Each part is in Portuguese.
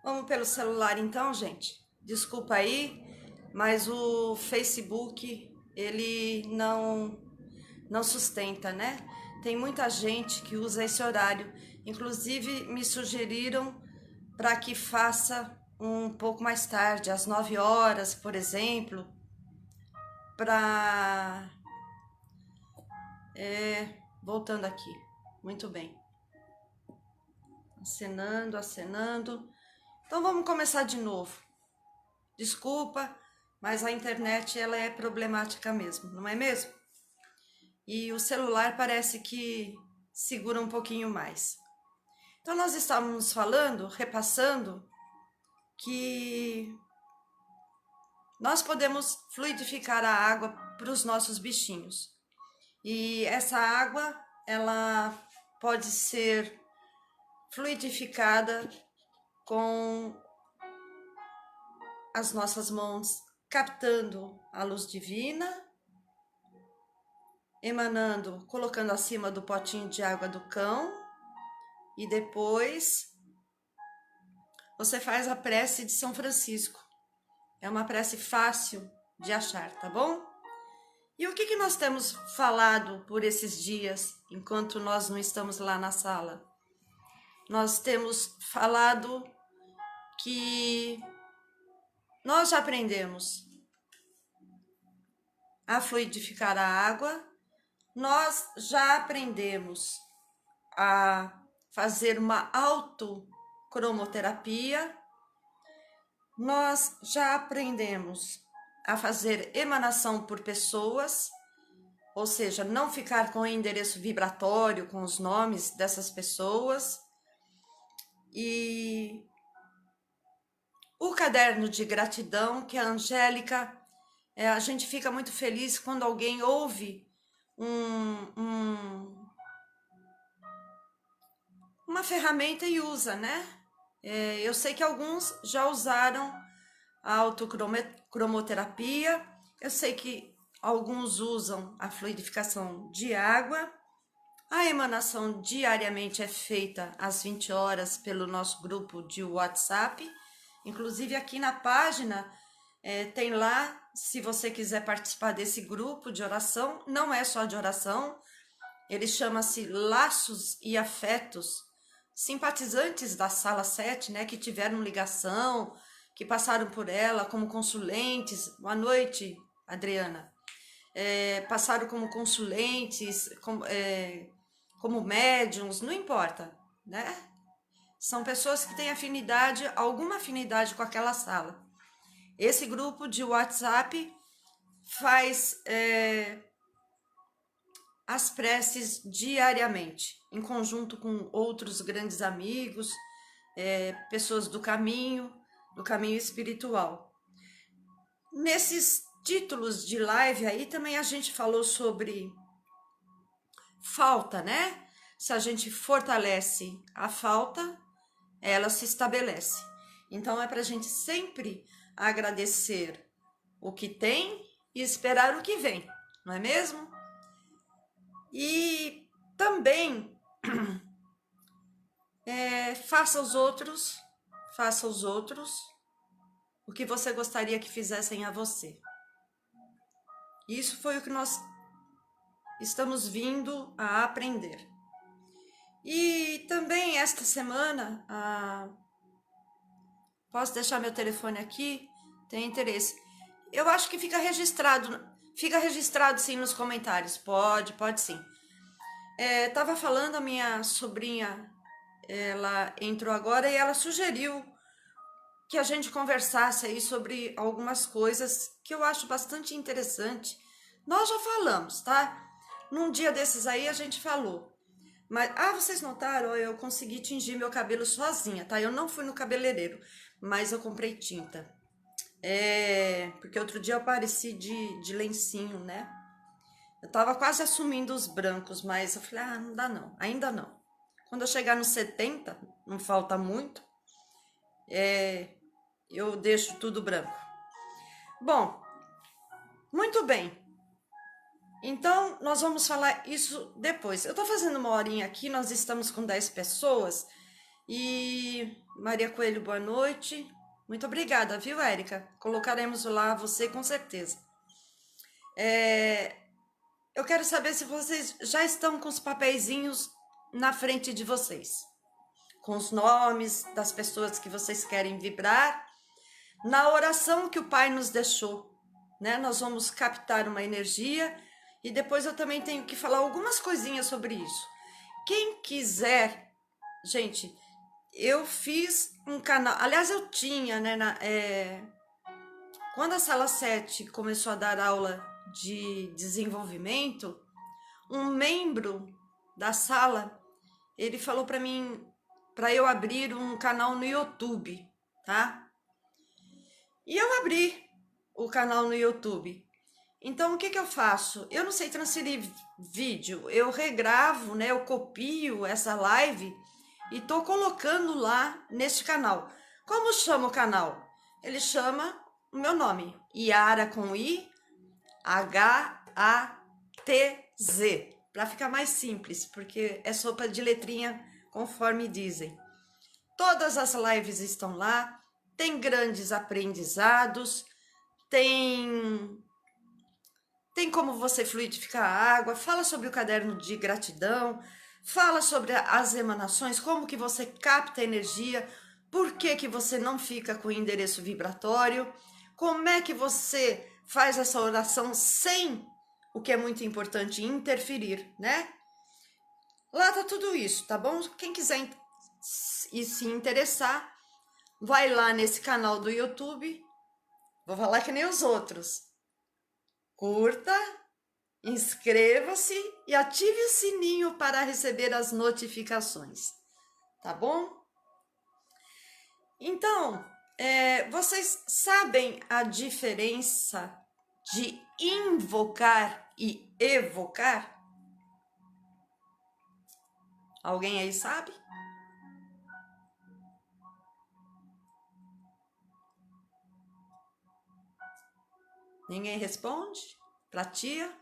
Vamos pelo celular então, gente. Desculpa aí, mas o Facebook ele não sustenta, né? Tem muita gente que usa esse horário. Inclusive me sugeriram para que faça um pouco mais tarde, às 9 horas, por exemplo, para voltando aqui. Muito bem. Acenando, acenando. Então vamos começar de novo. Desculpa, mas a internet ela é problemática mesmo, não é mesmo? E o celular parece que segura um pouquinho mais. Então nós estávamos falando, repassando, que nós podemos fluidificar a água para os nossos bichinhos. E essa água, ela pode ser fluidificada com as nossas mãos, captando a luz divina, emanando, colocando acima do potinho de água do cão, e depois você faz a prece de São Francisco. É uma prece fácil de achar, tá bom? E o que nós temos falado por esses dias, enquanto nós não estamos lá na sala? Nós temos falado que nós já aprendemos a fluidificar a água, nós já aprendemos a fazer uma autocromoterapia, nós já aprendemos a fazer emanação por pessoas, ou seja, não ficar com o endereço vibratório, com os nomes dessas pessoas. E o caderno de gratidão, que a Angélica, a gente fica muito feliz quando alguém ouve uma ferramenta e usa, né? Eu sei que alguns já usaram a autocromoterapia, eu sei que alguns usam a fluidificação de água, a emanação diariamente é feita às 20 horas pelo nosso grupo de WhatsApp, inclusive aqui na página tem lá, se você quiser participar desse grupo de oração, não é só de oração, ele chama-se Laços e Afetos, simpatizantes da Sala 7, né, que tiveram ligação, que passaram por ela como consulentes. Boa noite, Adriana. Passaram como consulentes, como médiums, não importa, né? São pessoas que têm afinidade, alguma afinidade com aquela sala. Esse grupo de WhatsApp faz as preces diariamente, em conjunto com outros grandes amigos, pessoas do caminho espiritual. Nesses títulos de live aí também a gente falou sobre falta, né? Se a gente fortalece a falta, ela se estabelece. Então é para a gente sempre agradecer o que tem e esperar o que vem, não é mesmo? E também faça aos outros o que você gostaria que fizessem a você. Isso foi o que nós estamos vindo a aprender. E também esta semana, posso deixar meu telefone aqui? Tem interesse? Eu acho que fica registrado sim nos comentários. Pode sim. Tava falando, a minha sobrinha, ela entrou agora e ela sugeriu que a gente conversasse aí sobre algumas coisas que eu acho bastante interessante. Nós já falamos, tá? Num dia desses aí a gente falou. Mas, vocês notaram? Eu consegui tingir meu cabelo sozinha, tá? Eu não fui no cabeleireiro, mas eu comprei tinta. Porque outro dia eu apareci de lencinho, né? Eu tava quase assumindo os brancos, mas eu falei, não dá não, ainda não. Quando eu chegar nos 70, não falta muito, eu deixo tudo branco. Bom, muito bem. Então, nós vamos falar isso depois. Eu tô fazendo uma horinha aqui, nós estamos com 10 pessoas e Maria Coelho, boa noite. Muito obrigada, viu, Érica? Colocaremos lá você com certeza. Eu quero saber se vocês já estão com os papeizinhos na frente de vocês, com os nomes das pessoas que vocês querem vibrar, na oração que o Pai nos deixou, né? Nós vamos captar uma energia e depois eu também tenho que falar algumas coisinhas sobre isso. Quem quiser, gente, eu fiz um canal, aliás, eu tinha, né? Quando a Sala 7 começou a dar aula de desenvolvimento, um membro da sala, ele falou para mim, para eu abrir um canal no YouTube, tá? E eu abri o canal no YouTube. Então, o que eu faço? Eu não sei transferir vídeo, eu regravo, né? Eu copio essa live e tô colocando lá neste canal. Como chama o canal? Ele chama o meu nome, Yara com I, H-A-T-Z, para ficar mais simples, porque é sopa de letrinha, conforme dizem. Todas as lives estão lá, tem grandes aprendizados, tem como você fluidificar a água, fala sobre o caderno de gratidão, fala sobre as emanações, como que você capta energia, por que você não fica com o endereço vibratório, como é que você faz essa oração sem, o que é muito importante, interferir, né? Lá tá tudo isso, tá bom? Quem quiser e se interessar, vai lá nesse canal do YouTube, vou falar que nem os outros. Curta, inscreva-se e ative o sininho para receber as notificações, tá bom? Então, vocês sabem a diferença de invocar e evocar? Alguém aí sabe? Ninguém responde? Pra tia?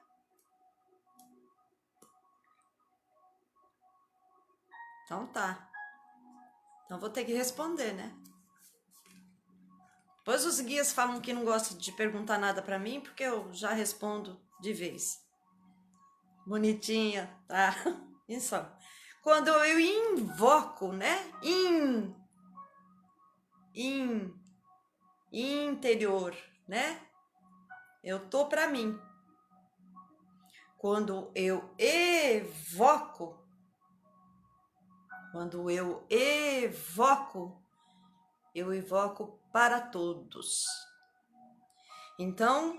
Então tá. Então vou ter que responder, né? Depois os guias falam que não gostam de perguntar nada pra mim, porque eu já respondo de vez. Bonitinha, tá? Isso. Quando eu invoco, né? Interior, né? Eu tô pra mim. Quando eu evoco, eu evoco para todos. Então,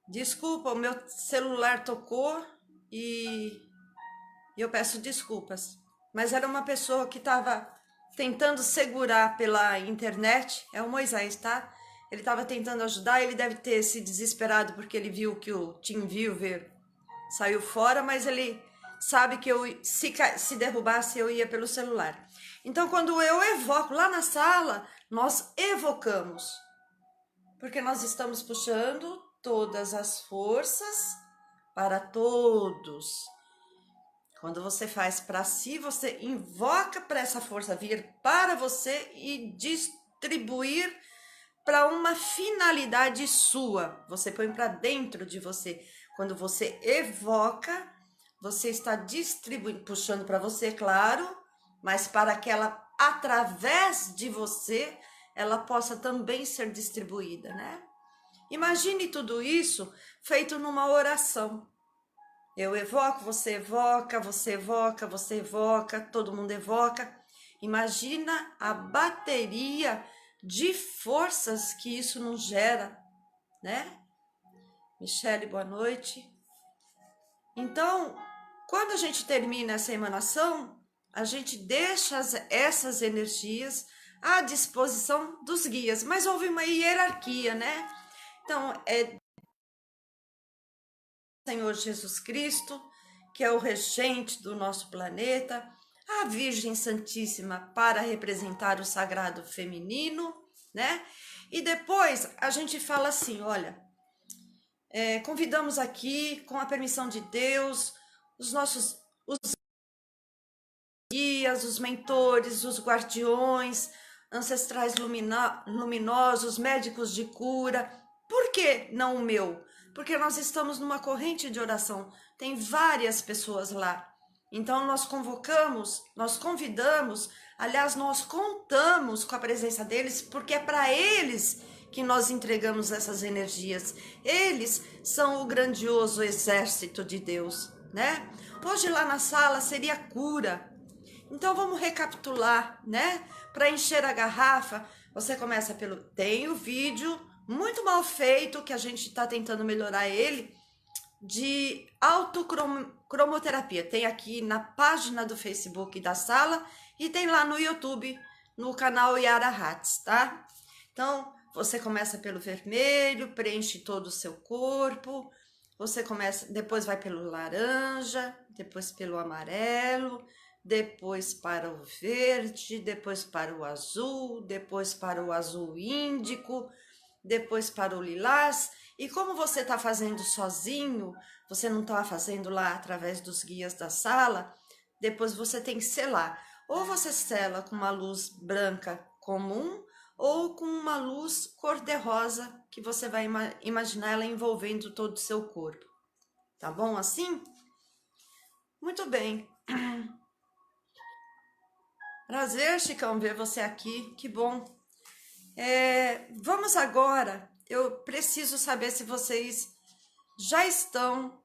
desculpa, o meu celular tocou e eu peço desculpas. Mas era uma pessoa que estava tentando segurar pela internet, é o Moisés, tá? Ele estava tentando ajudar, ele deve ter se desesperado porque ele viu que o TeamViewer saiu fora, mas ele sabe que se derrubasse eu ia pelo celular. Então, quando eu evoco lá na sala, nós evocamos, porque nós estamos puxando todas as forças para todos. Quando você faz para si, você invoca para essa força vir para você e distribuir para uma finalidade sua. Você põe para dentro de você. Quando você evoca, você está distribuindo, puxando para você, claro, mas para que ela, através de você, ela possa também ser distribuída, né? Imagine tudo isso feito numa oração. Eu evoco, você evoca, você evoca, você evoca, todo mundo evoca. Imagina a bateria de forças que isso nos gera, né? Michele, boa noite. Então, quando a gente termina essa emanação, a gente deixa essas energias à disposição dos guias, mas houve uma hierarquia, né? Então, Senhor Jesus Cristo, que é o regente do nosso planeta, a Virgem Santíssima para representar o sagrado feminino, né? E depois a gente fala assim, olha, Convidamos aqui, com a permissão de Deus, os nossos guias, os mentores, os guardiões, ancestrais luminosos, médicos de cura. Por que não o meu? Porque nós estamos numa corrente de oração, tem várias pessoas lá. Então nós convocamos, nós convidamos, aliás, nós contamos com a presença deles, porque é para eles que nós entregamos essas energias. Eles são o grandioso exército de Deus, né? Hoje lá na sala seria cura. Então vamos recapitular, né? Para encher a garrafa, você começa pelo... Tem o vídeo muito mal feito, que a gente está tentando melhorar ele, de autocromoterapia. Tem aqui na página do Facebook da sala e tem lá no YouTube, no canal Yara Hatz, tá? Então, você começa pelo vermelho, preenche todo o seu corpo, você começa, depois vai pelo laranja, depois pelo amarelo, depois para o verde, depois para o azul, depois para o azul índico, depois para o lilás. E como você está fazendo sozinho, você não está fazendo lá através dos guias da sala, depois você tem que selar. Ou você sela com uma luz branca comum, ou com uma luz cor-de-rosa, que você vai imaginar ela envolvendo todo o seu corpo. Tá bom assim? Muito bem. Prazer, Chicão, ver você aqui. Que bom. Vamos agora. Eu preciso saber se vocês já estão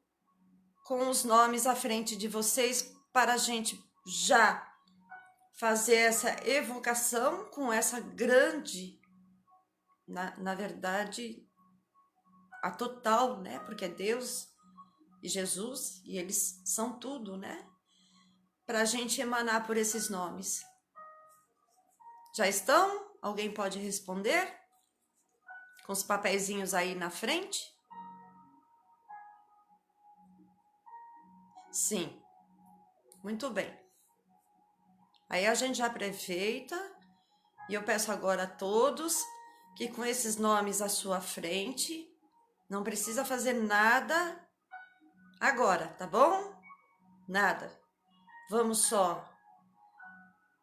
com os nomes à frente de vocês para a gente já fazer essa evocação com essa grande, na verdade, a total, né? Porque é Deus e Jesus e eles são tudo, né? Para a gente emanar por esses nomes. Já estão? Alguém pode responder? Com os papeizinhos aí na frente? Sim. Muito bem. Aí a gente já aproveita e eu peço agora a todos que com esses nomes à sua frente, não precisa fazer nada agora, tá bom? Nada. Vamos só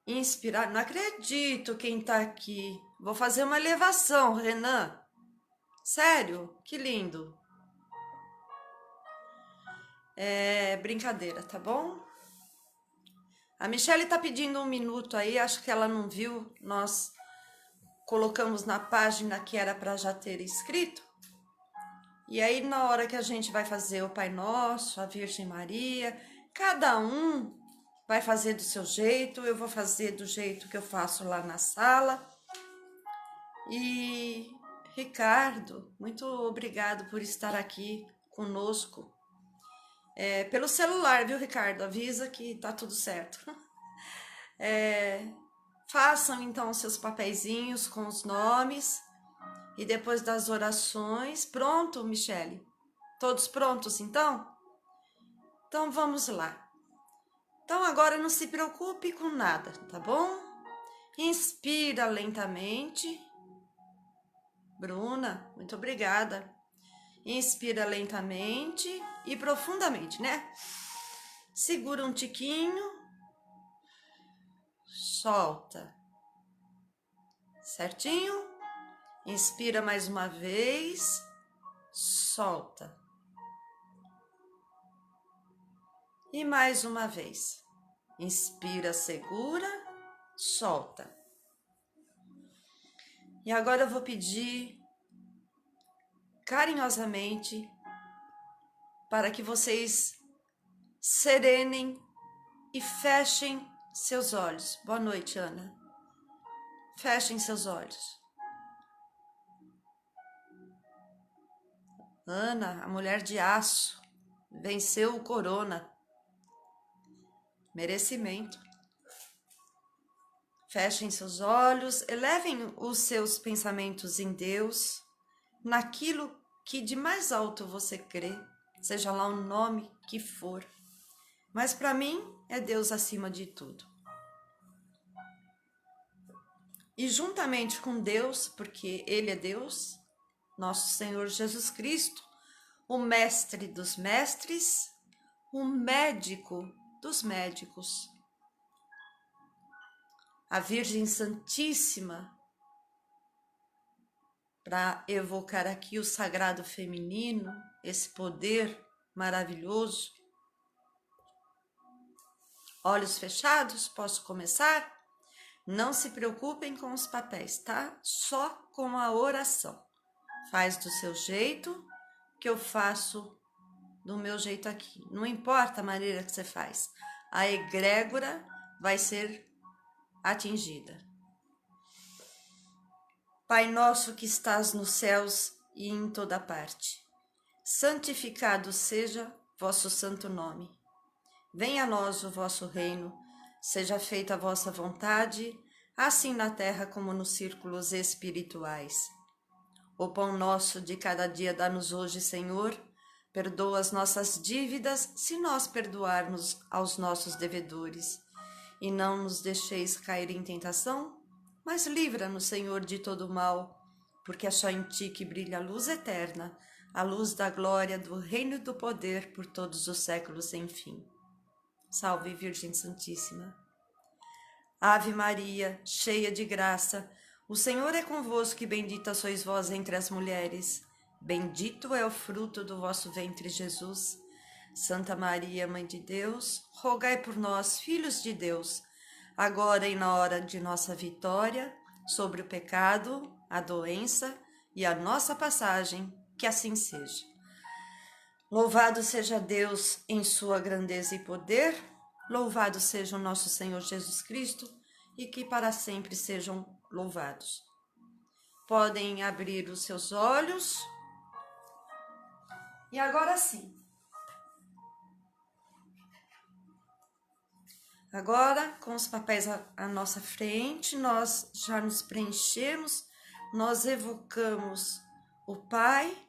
inspirar. Não acredito quem tá aqui. Vou fazer uma elevação, Renan. Sério? Que lindo. É brincadeira, tá bom? A Michelle tá pedindo um minuto aí, acho que ela não viu. Nós colocamos na página que era para já ter escrito. E aí, na hora que a gente vai fazer o Pai Nosso, a Virgem Maria, cada um vai fazer do seu jeito, eu vou fazer do jeito que eu faço lá na sala. E Ricardo, muito obrigado por estar aqui conosco. Pelo celular, viu, Ricardo? Avisa que tá tudo certo. Façam então seus papeizinhos com os nomes e depois das orações. Pronto, Michele? Todos prontos então? Então vamos lá. Então agora não se preocupe com nada, tá bom? Inspira lentamente. Bruna, muito obrigada. Inspira lentamente e profundamente, né? Segura um tiquinho. Solta. Certinho? Inspira mais uma vez. Solta. E mais uma vez. Inspira, segura, solta. E agora eu vou pedir carinhosamente para que vocês serenem e fechem seus olhos. Boa noite, Ana. Fechem seus olhos. Ana, a mulher de aço, venceu o corona. Merecimento. Fechem seus olhos, elevem os seus pensamentos em Deus, naquilo que de mais alto você crê, seja lá o nome que for. Mas para mim é Deus acima de tudo. E juntamente com Deus, porque Ele é Deus, nosso Senhor Jesus Cristo, o mestre dos mestres, o médico dos médicos, a Virgem Santíssima, para evocar aqui o sagrado feminino, esse poder maravilhoso. Olhos fechados, posso começar? Não se preocupem com os papéis, tá? Só com a oração. Faz do seu jeito, que eu faço do meu jeito aqui. Não importa a maneira que você faz, a egrégora vai ser atingida. Pai nosso que estás nos céus e em toda parte, santificado seja vosso santo nome. Venha a nós o vosso reino, seja feita a vossa vontade, assim na terra como nos círculos espirituais. O pão nosso de cada dia dá-nos hoje, Senhor. Perdoa as nossas dívidas, se nós perdoarmos aos nossos devedores. E não nos deixeis cair em tentação, mas livra-nos, Senhor, de todo mal, porque é só em Ti que brilha a luz eterna, a luz da glória, do reino e do poder por todos os séculos sem fim. Salve, Virgem Santíssima. Ave Maria, cheia de graça, o Senhor é convosco e bendita sois vós entre as mulheres. Bendito é o fruto do vosso ventre, Jesus. Santa Maria, Mãe de Deus, rogai por nós, filhos de Deus, agora e na hora de nossa vitória, sobre o pecado, a doença e a nossa passagem, que assim seja. Louvado seja Deus em sua grandeza e poder, louvado seja o nosso Senhor Jesus Cristo, e que para sempre sejam louvados. Podem abrir os seus olhos. E agora sim. Agora, com os papéis à nossa frente, nós já nos preenchemos, nós evocamos o Pai,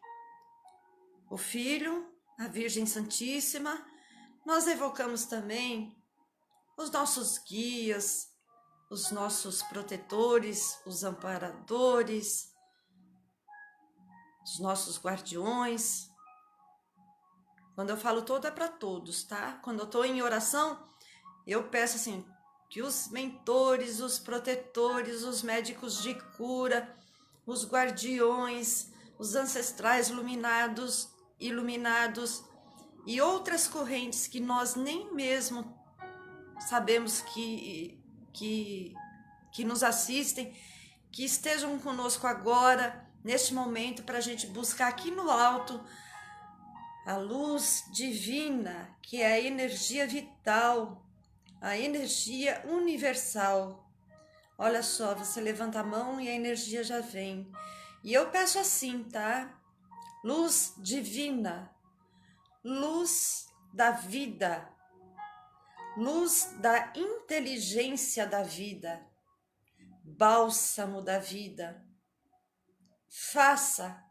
o Filho, a Virgem Santíssima, nós evocamos também os nossos guias, os nossos protetores, os amparadores, os nossos guardiões. Quando eu falo todo é para todos, tá? Quando eu estou em oração, eu peço assim, que os mentores, os protetores, os médicos de cura, os guardiões, os ancestrais iluminados e outras correntes que nós nem mesmo sabemos que nos assistem, que estejam conosco agora, neste momento, para a gente buscar aqui no alto a luz divina, que é a energia vital, a energia universal. Olha só, você levanta a mão e a energia já vem. E eu peço assim, tá? Luz divina, luz da vida, luz da inteligência da vida, bálsamo da vida. Faça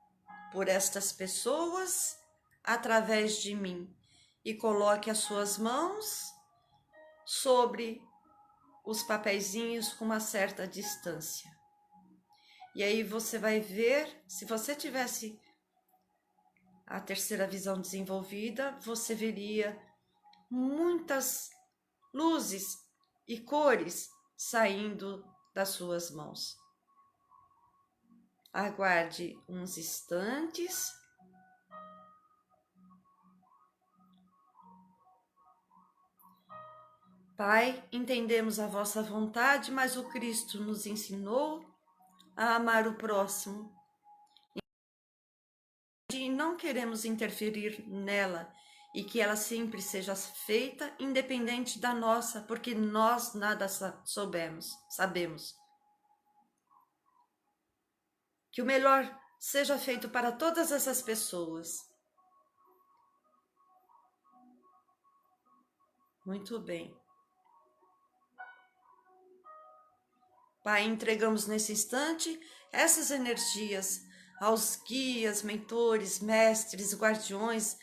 por estas pessoas através de mim e coloque as suas mãos sobre os papeizinhos com uma certa distância. E aí você vai ver, se você tivesse a terceira visão desenvolvida, você veria muitas luzes e cores saindo das suas mãos. Aguarde uns instantes. Pai, entendemos a vossa vontade, mas o Cristo nos ensinou a amar o próximo. E não queremos interferir nela e que ela sempre seja feita independente da nossa, porque nós nada sabemos. Que o melhor seja feito para todas essas pessoas. Muito bem. Pai, entregamos nesse instante essas energias aos guias, mentores, mestres, guardiões,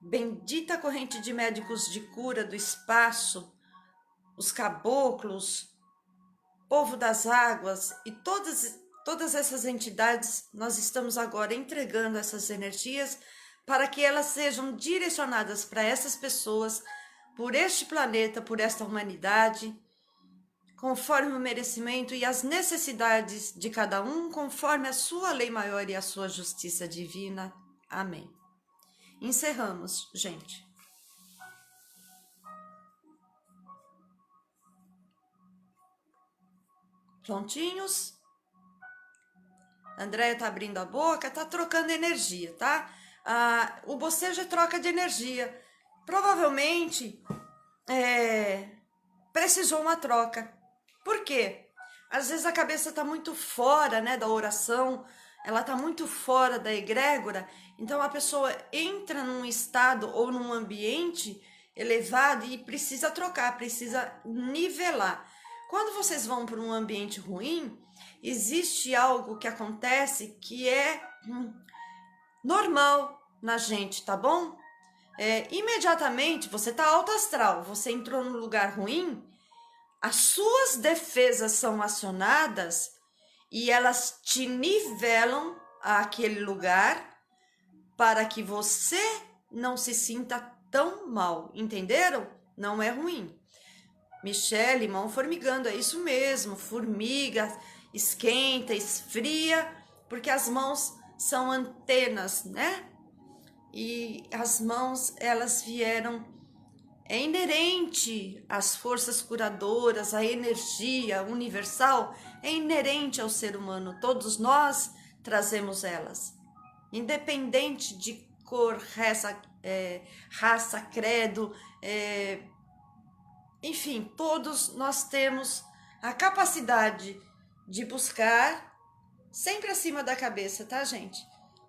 bendita corrente de médicos de cura do espaço, os caboclos, povo das águas e todas essas entidades. Nós estamos agora entregando essas energias para que elas sejam direcionadas para essas pessoas, por este planeta, por esta humanidade, conforme o merecimento e as necessidades de cada um, conforme a sua lei maior e a sua justiça divina. Amém. Encerramos, gente. Prontinhos? Andréia tá abrindo a boca, tá trocando energia, tá? O bocejo é troca de energia. Provavelmente precisou uma troca. Por quê? Às vezes a cabeça tá muito fora, né, da oração, ela tá muito fora da egrégora, então a pessoa entra num estado ou num ambiente elevado e precisa trocar, precisa nivelar. Quando vocês vão para um ambiente ruim, existe algo que acontece que é normal na gente, tá bom? Imediatamente você tá alto astral, você entrou num lugar ruim, as suas defesas são acionadas e elas te nivelam àquele lugar para que você não se sinta tão mal, entenderam? Não é ruim. Michele, mão formigando, é isso mesmo, formiga, esquenta, esfria, porque as mãos são antenas, né? E as mãos, elas vieram, é inerente às forças curadoras, à energia universal, é inerente ao ser humano, todos nós trazemos elas, independente de cor, raça, credo, enfim, todos nós temos a capacidade de buscar sempre acima da cabeça, tá, gente?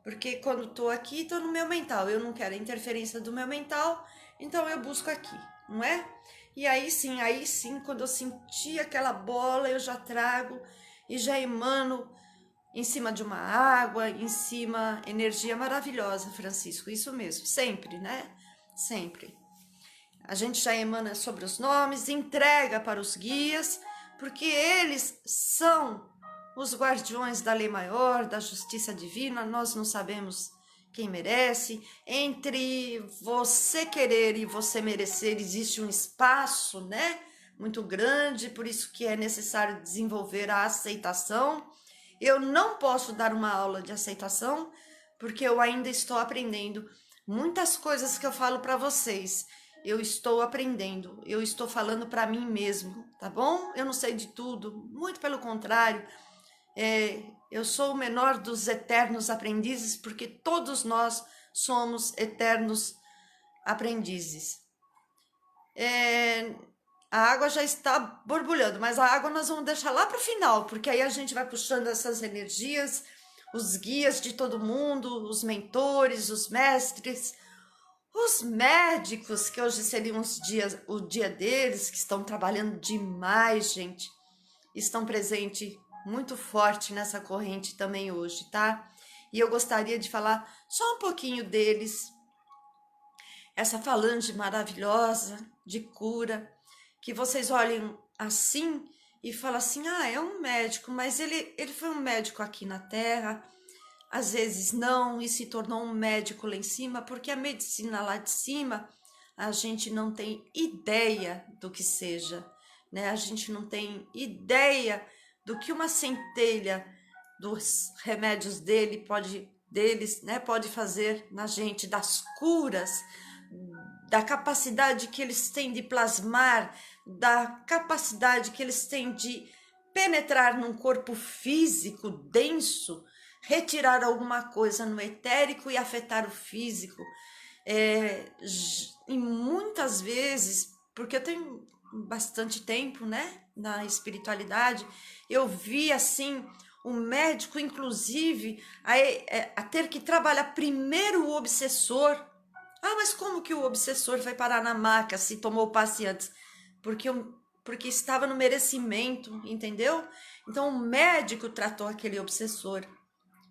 Porque quando tô aqui, tô no meu mental. Eu não quero a interferência do meu mental, então eu busco aqui, não é? E aí sim, quando eu sentir aquela bola, eu já trago e já emano em cima de uma água, em cima, energia maravilhosa, Francisco. Isso mesmo, sempre, né? Sempre. A gente já emana sobre os nomes, entrega para os guias, porque eles são os guardiões da lei maior, da justiça divina. Nós não sabemos quem merece. Entre você querer e você merecer existe um espaço, né? Muito grande, por isso que é necessário desenvolver a aceitação. Eu não posso dar uma aula de aceitação, porque eu ainda estou aprendendo muitas coisas que eu falo para vocês. Eu estou aprendendo, eu estou falando para mim mesmo, tá bom? Eu não sei de tudo, muito pelo contrário. Eu sou o menor dos eternos aprendizes, porque todos nós somos eternos aprendizes. A água já está borbulhando, mas a água nós vamos deixar lá para o final, porque aí a gente vai puxando essas energias, os guias de todo mundo, os mentores, os mestres, os médicos, que hoje seriam o dia deles, que estão trabalhando demais, gente, estão presentes muito forte nessa corrente também hoje, tá? E eu gostaria de falar só um pouquinho deles, essa falange maravilhosa de cura, que vocês olhem assim e falam assim, é um médico, mas ele foi um médico aqui na Terra, às vezes não, e se tornou um médico lá em cima, porque a medicina lá de cima, a gente não tem ideia do que seja, né? A gente não tem ideia do que uma centelha dos remédios deles, né, pode fazer na gente, das curas, da capacidade que eles têm de plasmar, da capacidade que eles têm de penetrar num corpo físico denso, retirar alguma coisa no etérico e afetar o físico. E muitas vezes, porque eu tenho bastante tempo, né, na espiritualidade, eu vi assim o médico, inclusive, a ter que trabalhar primeiro o obsessor. Mas como que o obsessor vai parar na maca se tomou o passe antes? Porque estava no merecimento, entendeu? Então o médico tratou aquele obsessor.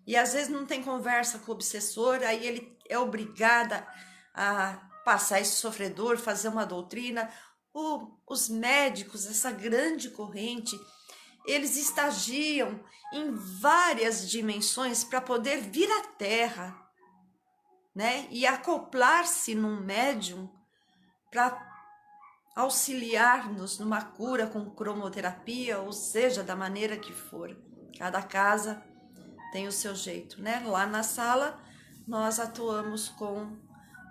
E às vezes não tem conversa com o obsessor, aí ele é obrigado a passar esse sofredor, fazer uma doutrina. Os médicos, essa grande corrente, eles estagiam em várias dimensões para poder vir à Terra. né? E acoplar-se num médium para auxiliar-nos numa cura com cromoterapia, ou seja, da maneira que for. Cada casa tem o seu jeito, né? Lá na sala nós atuamos com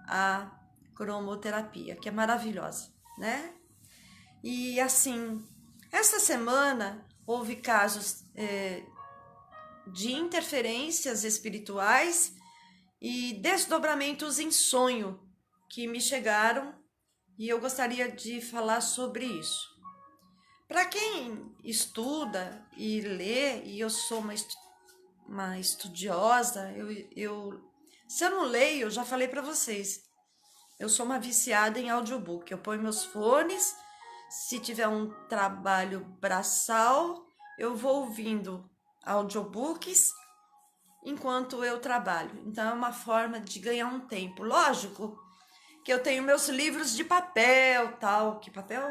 a cromoterapia, que é maravilhosa, né? E assim, essa semana houve casos de interferências espirituais e desdobramentos em sonho que me chegaram e eu gostaria de falar sobre isso. Para quem estuda e lê, e eu sou uma estudiosa, se eu não leio, eu já falei para vocês, eu sou uma viciada em audiobook. Eu ponho meus fones, se tiver um trabalho braçal, eu vou ouvindo audiobooks enquanto eu trabalho. Então é uma forma de ganhar um tempo. Lógico que eu tenho meus livros de papel, tal, que papel,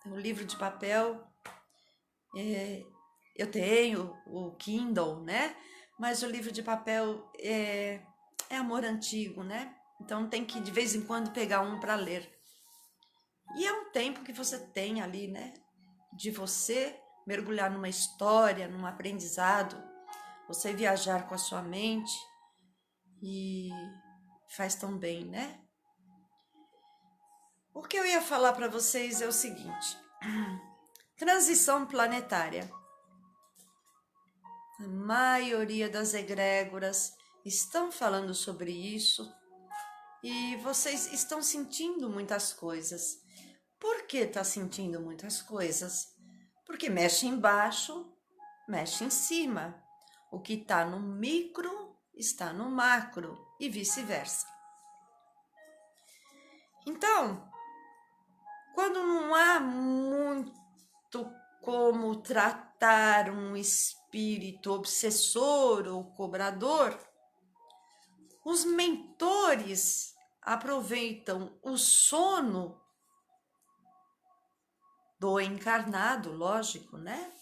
o livro de papel, eu tenho o Kindle, né? Mas o livro de papel é amor antigo, né? Então tem que de vez em quando pegar um para ler. E é um tempo que você tem ali, né? De você mergulhar numa história, num aprendizado, você viajar com a sua mente e faz tão bem, né? O que eu ia falar para vocês é o seguinte: transição planetária. A maioria das egrégoras estão falando sobre isso e vocês estão sentindo muitas coisas. Por que está sentindo muitas coisas? Porque mexe embaixo, mexe em cima. O que está no micro está no macro e vice-versa. Então, quando não há muito como tratar um espírito obsessor ou cobrador, os mentores aproveitam o sono do encarnado, lógico, né?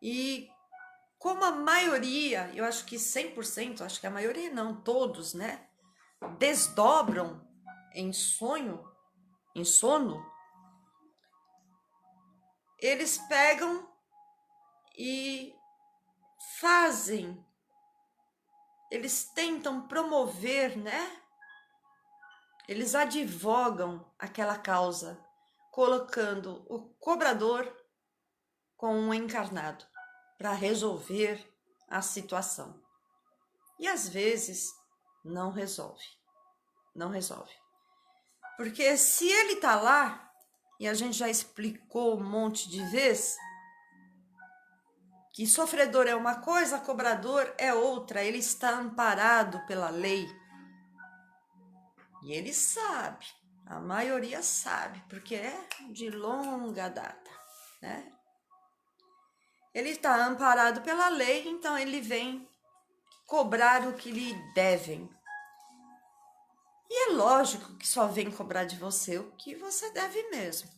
E como a maioria, eu acho que 100%, acho que a maioria não, todos, né? Desdobram em sono, eles pegam e fazem, eles tentam promover, né? Eles advogam aquela causa, colocando o cobrador com um encarnado para resolver a situação. E às vezes não resolve. Não resolve. Porque se ele está lá, e a gente já explicou um monte de vezes, que sofredor é uma coisa, cobrador é outra, ele está amparado pela lei. E ele sabe, a maioria sabe, porque é de longa data, né? Ele está amparado pela lei, então ele vem cobrar o que lhe devem. E é lógico que só vem cobrar de você o que você deve mesmo.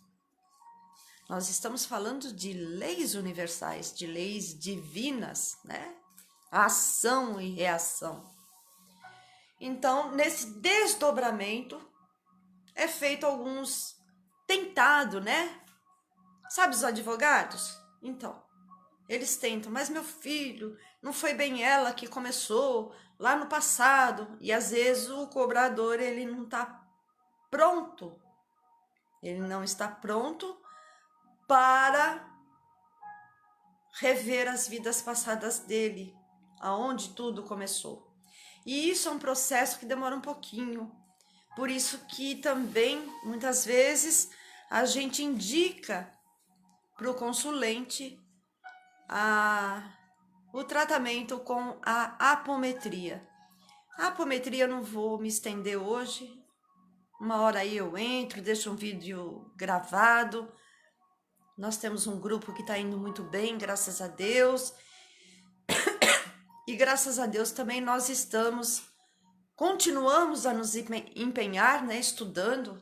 Nós estamos falando de leis universais, de leis divinas, né? Ação e reação. Então, nesse desdobramento, é feito alguns tentado, né? Sabe os advogados? Então, eles tentam, mas meu filho, não foi bem ela que começou lá no passado. E às vezes o cobrador, ele não está pronto. Ele não está pronto para rever as vidas passadas dele, aonde tudo começou. E isso é um processo que demora um pouquinho. Por isso que também, muitas vezes, a gente indica para o consulente o tratamento com a apometria. A apometria eu não vou me estender hoje. Uma hora aí eu entro, deixo um vídeo gravado. Nós temos um grupo que está indo muito bem, graças a Deus. E graças a Deus também nós continuamos a nos empenhar, né, estudando,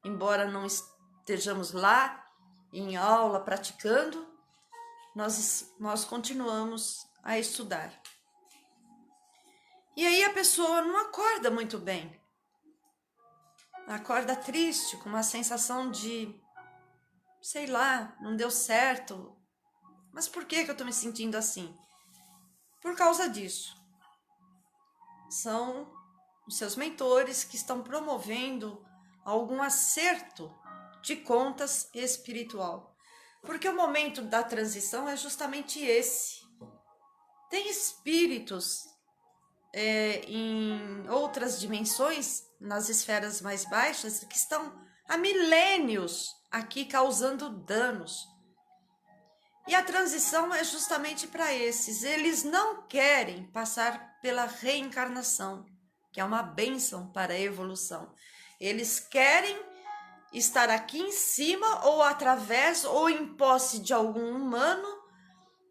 embora não estejamos lá em aula praticando, nós continuamos a estudar. E aí a pessoa não acorda muito bem. Acorda triste, com uma sensação de, sei lá, não deu certo. Mas por que eu tô me sentindo assim? Por causa disso. São os seus mentores que estão promovendo algum acerto de contas espiritual. Porque o momento da transição é justamente esse. Tem espíritos em outras dimensões, nas esferas mais baixas, que estão há milênios aqui causando danos. E a transição é justamente para esses. Eles não querem passar pela reencarnação, que é uma bênção para a evolução. Eles querem estar aqui em cima ou através ou em posse de algum humano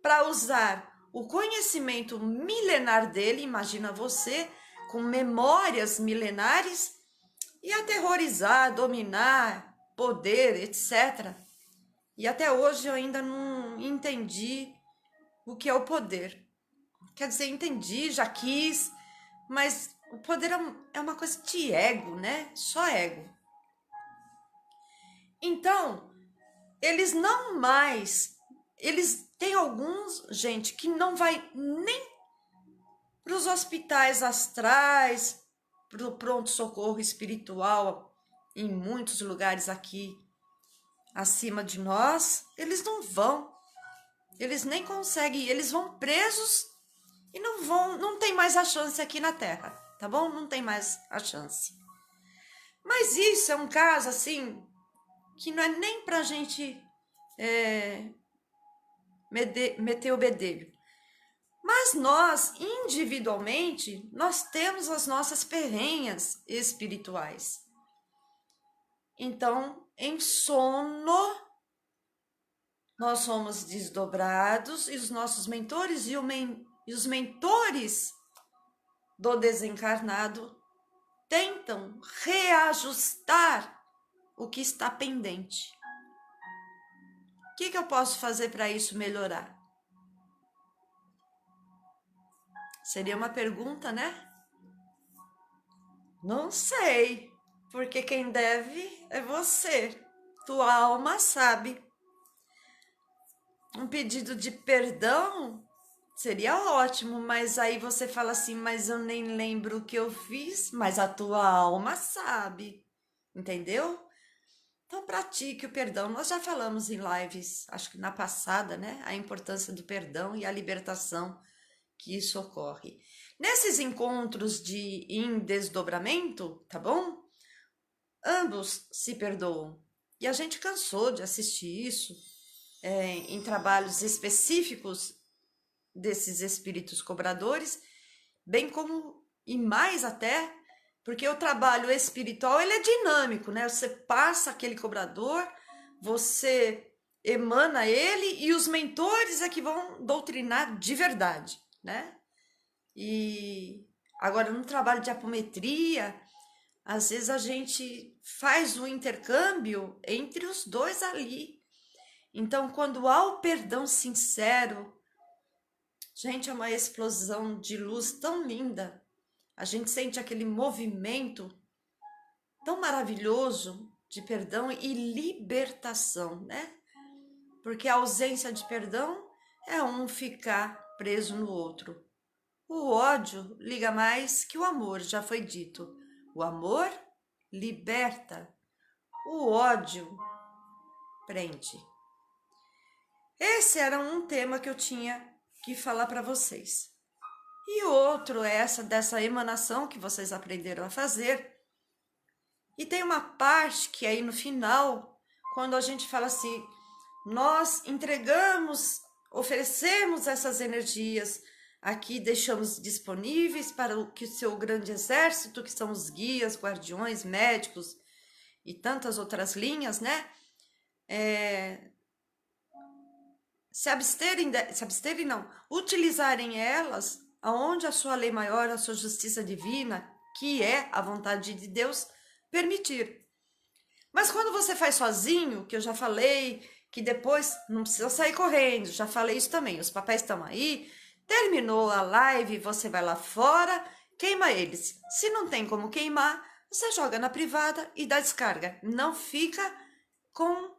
para usar o conhecimento milenar dele, imagina você, com memórias milenares, e aterrorizar, dominar, poder, etc. E até hoje eu ainda não entendi o que é o poder. Quer dizer, entendi, já quis, mas o poder é uma coisa de ego, né? Só ego. Então, eles não mais, eles têm alguns, gente, que não vai nem para os hospitais astrais, para o pronto-socorro espiritual, em muitos lugares aqui acima de nós, eles não vão. Eles nem conseguem, eles vão presos e não tem mais a chance aqui na Terra, tá bom? Não tem mais a chance. Mas isso é um caso, assim, que não é nem pra gente meter o bedelho. Mas nós, individualmente, nós temos as nossas perrenhas espirituais. Então, em sono, nós somos desdobrados e os nossos mentores e os mentores do desencarnado tentam reajustar o que está pendente. O que eu posso fazer para isso melhorar? Seria uma pergunta, né? Não sei, porque quem deve é você. Tua alma sabe. Um pedido de perdão seria ótimo, mas aí você fala assim, mas eu nem lembro o que eu fiz, mas a tua alma sabe, entendeu? Então pratique o perdão. Nós já falamos em lives, acho que na passada, né? A importância do perdão e a libertação que isso ocorre. Nesses encontros em desdobramento, tá bom? Ambos se perdoam. E a gente cansou de assistir isso em trabalhos específicos desses espíritos cobradores, bem como e mais até, porque o trabalho espiritual ele é dinâmico, né? Você passa aquele cobrador, você emana ele e os mentores é que vão doutrinar de verdade, né? E agora no trabalho de apometria, às vezes a gente faz o intercâmbio entre os dois ali. Então, quando há o perdão sincero, gente, é uma explosão de luz tão linda. A gente sente aquele movimento tão maravilhoso de perdão e libertação, né? Porque a ausência de perdão é um ficar preso no outro. O ódio liga mais que o amor, já foi dito. O amor liberta, o ódio prende. Esse era um tema que eu tinha que falar para vocês. E outro é dessa emanação que vocês aprenderam a fazer. E tem uma parte que aí no final, quando a gente fala assim, nós entregamos, oferecemos essas energias, aqui deixamos disponíveis para o que o seu grande exército, que são os guias, guardiões, médicos e tantas outras linhas, né? Se absterem não, utilizarem elas aonde a sua lei maior, a sua justiça divina, que é a vontade de Deus, permitir. Mas quando você faz sozinho, que eu já falei, que depois não precisa sair correndo, já falei isso também, os papéis estão aí, terminou a live, você vai lá fora queima eles. Se não tem como queimar, você joga na privada e dá descarga. Não fica com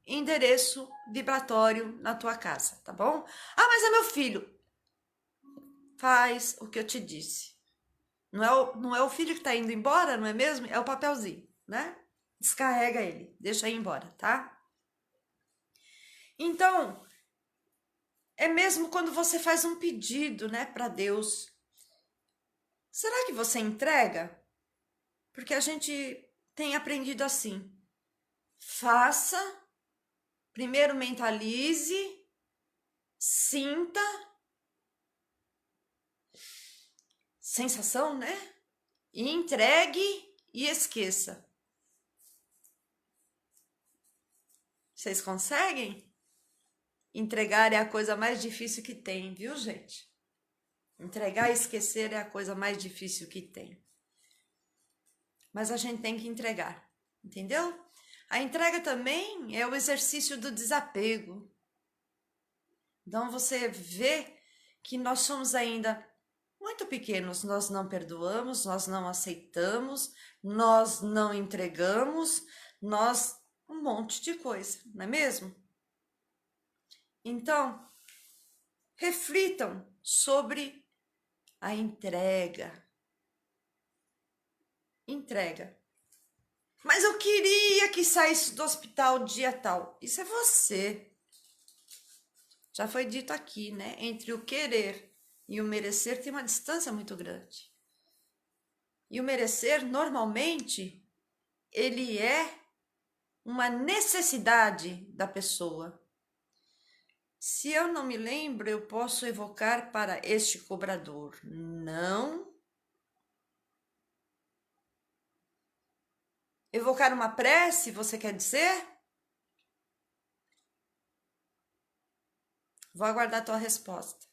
endereço vibratório na tua casa, tá bom? Ah, mas é meu filho. Faz o que eu te disse. Não é o filho que tá indo embora, não é mesmo? É o papelzinho, né? Descarrega ele, deixa ir embora, tá? Então, é mesmo quando você faz um pedido, né, para Deus. Será que você entrega? Porque a gente tem aprendido assim. Faça, primeiro mentalize, sinta, sensação, né? E entregue e esqueça. Vocês conseguem? Entregar é a coisa mais difícil que tem, viu, gente? Entregar e esquecer é a coisa mais difícil que tem. Mas a gente tem que entregar, entendeu? A entrega também é o exercício do desapego. Então você vê que nós somos ainda muito pequenos, nós não perdoamos, nós não aceitamos, nós não entregamos, nós um monte de coisa, não é mesmo? Então, reflitam sobre a entrega. Entrega. Mas eu queria que saísse do hospital dia tal. Isso é você. Já foi dito aqui, né? Entre o querer e o merecer tem uma distância muito grande. E o merecer, normalmente, ele é uma necessidade da pessoa. Se eu não me lembro, eu posso evocar para este cobrador. Não. Evocar uma prece, você quer dizer? Vou aguardar a tua resposta.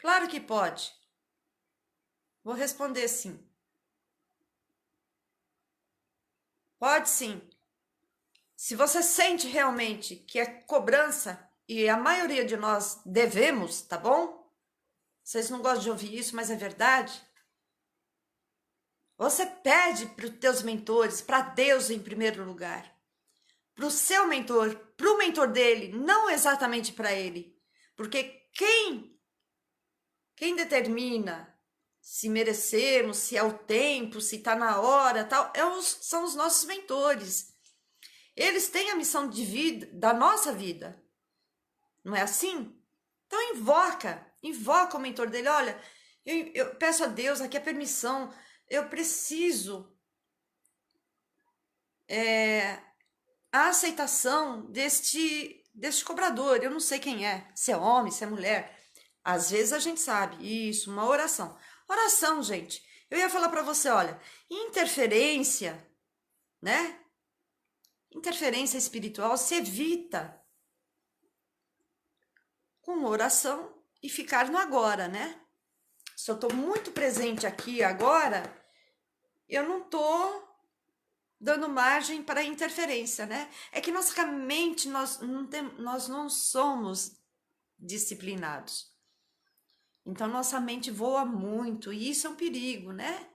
Claro que pode. Vou responder sim. Pode sim. Se você sente realmente que é cobrança, e a maioria de nós devemos, tá bom? Vocês não gostam de ouvir isso, mas é verdade. Você pede para os teus mentores, para Deus em primeiro lugar. Para o seu mentor, para o mentor dele, não exatamente para ele. Porque quem determina se merecemos, se é o tempo, se está na hora, tal, são os nossos mentores. Eles têm a missão de vida, da nossa vida. Não é assim? Então invoca o mentor dele. Olha, eu peço a Deus aqui a permissão, eu preciso a aceitação deste cobrador. Eu não sei quem é, se é homem, se é mulher. Às vezes a gente sabe. Isso, uma oração. Oração, gente. Eu ia falar para você, olha, interferência, né? Interferência espiritual se evita com oração e ficar no agora, né? Se eu estou muito presente aqui agora, eu não estou dando margem para interferência, né? É que nossa mente, nós não somos disciplinados. Então, nossa mente voa muito e isso é um perigo, né?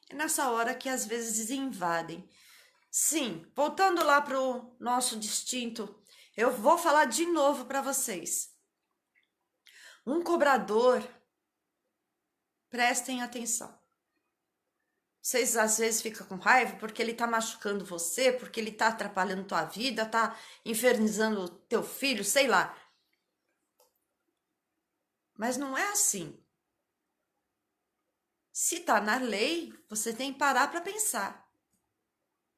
É nessa hora que às vezes invadem. Sim, voltando lá para o nosso distinto, eu vou falar de novo para vocês. Um cobrador, prestem atenção. Vocês às vezes ficam com raiva porque ele tá machucando você, porque ele tá atrapalhando tua vida, tá infernizando teu filho, sei lá. Mas não é assim. Se tá na lei, você tem que parar para pensar.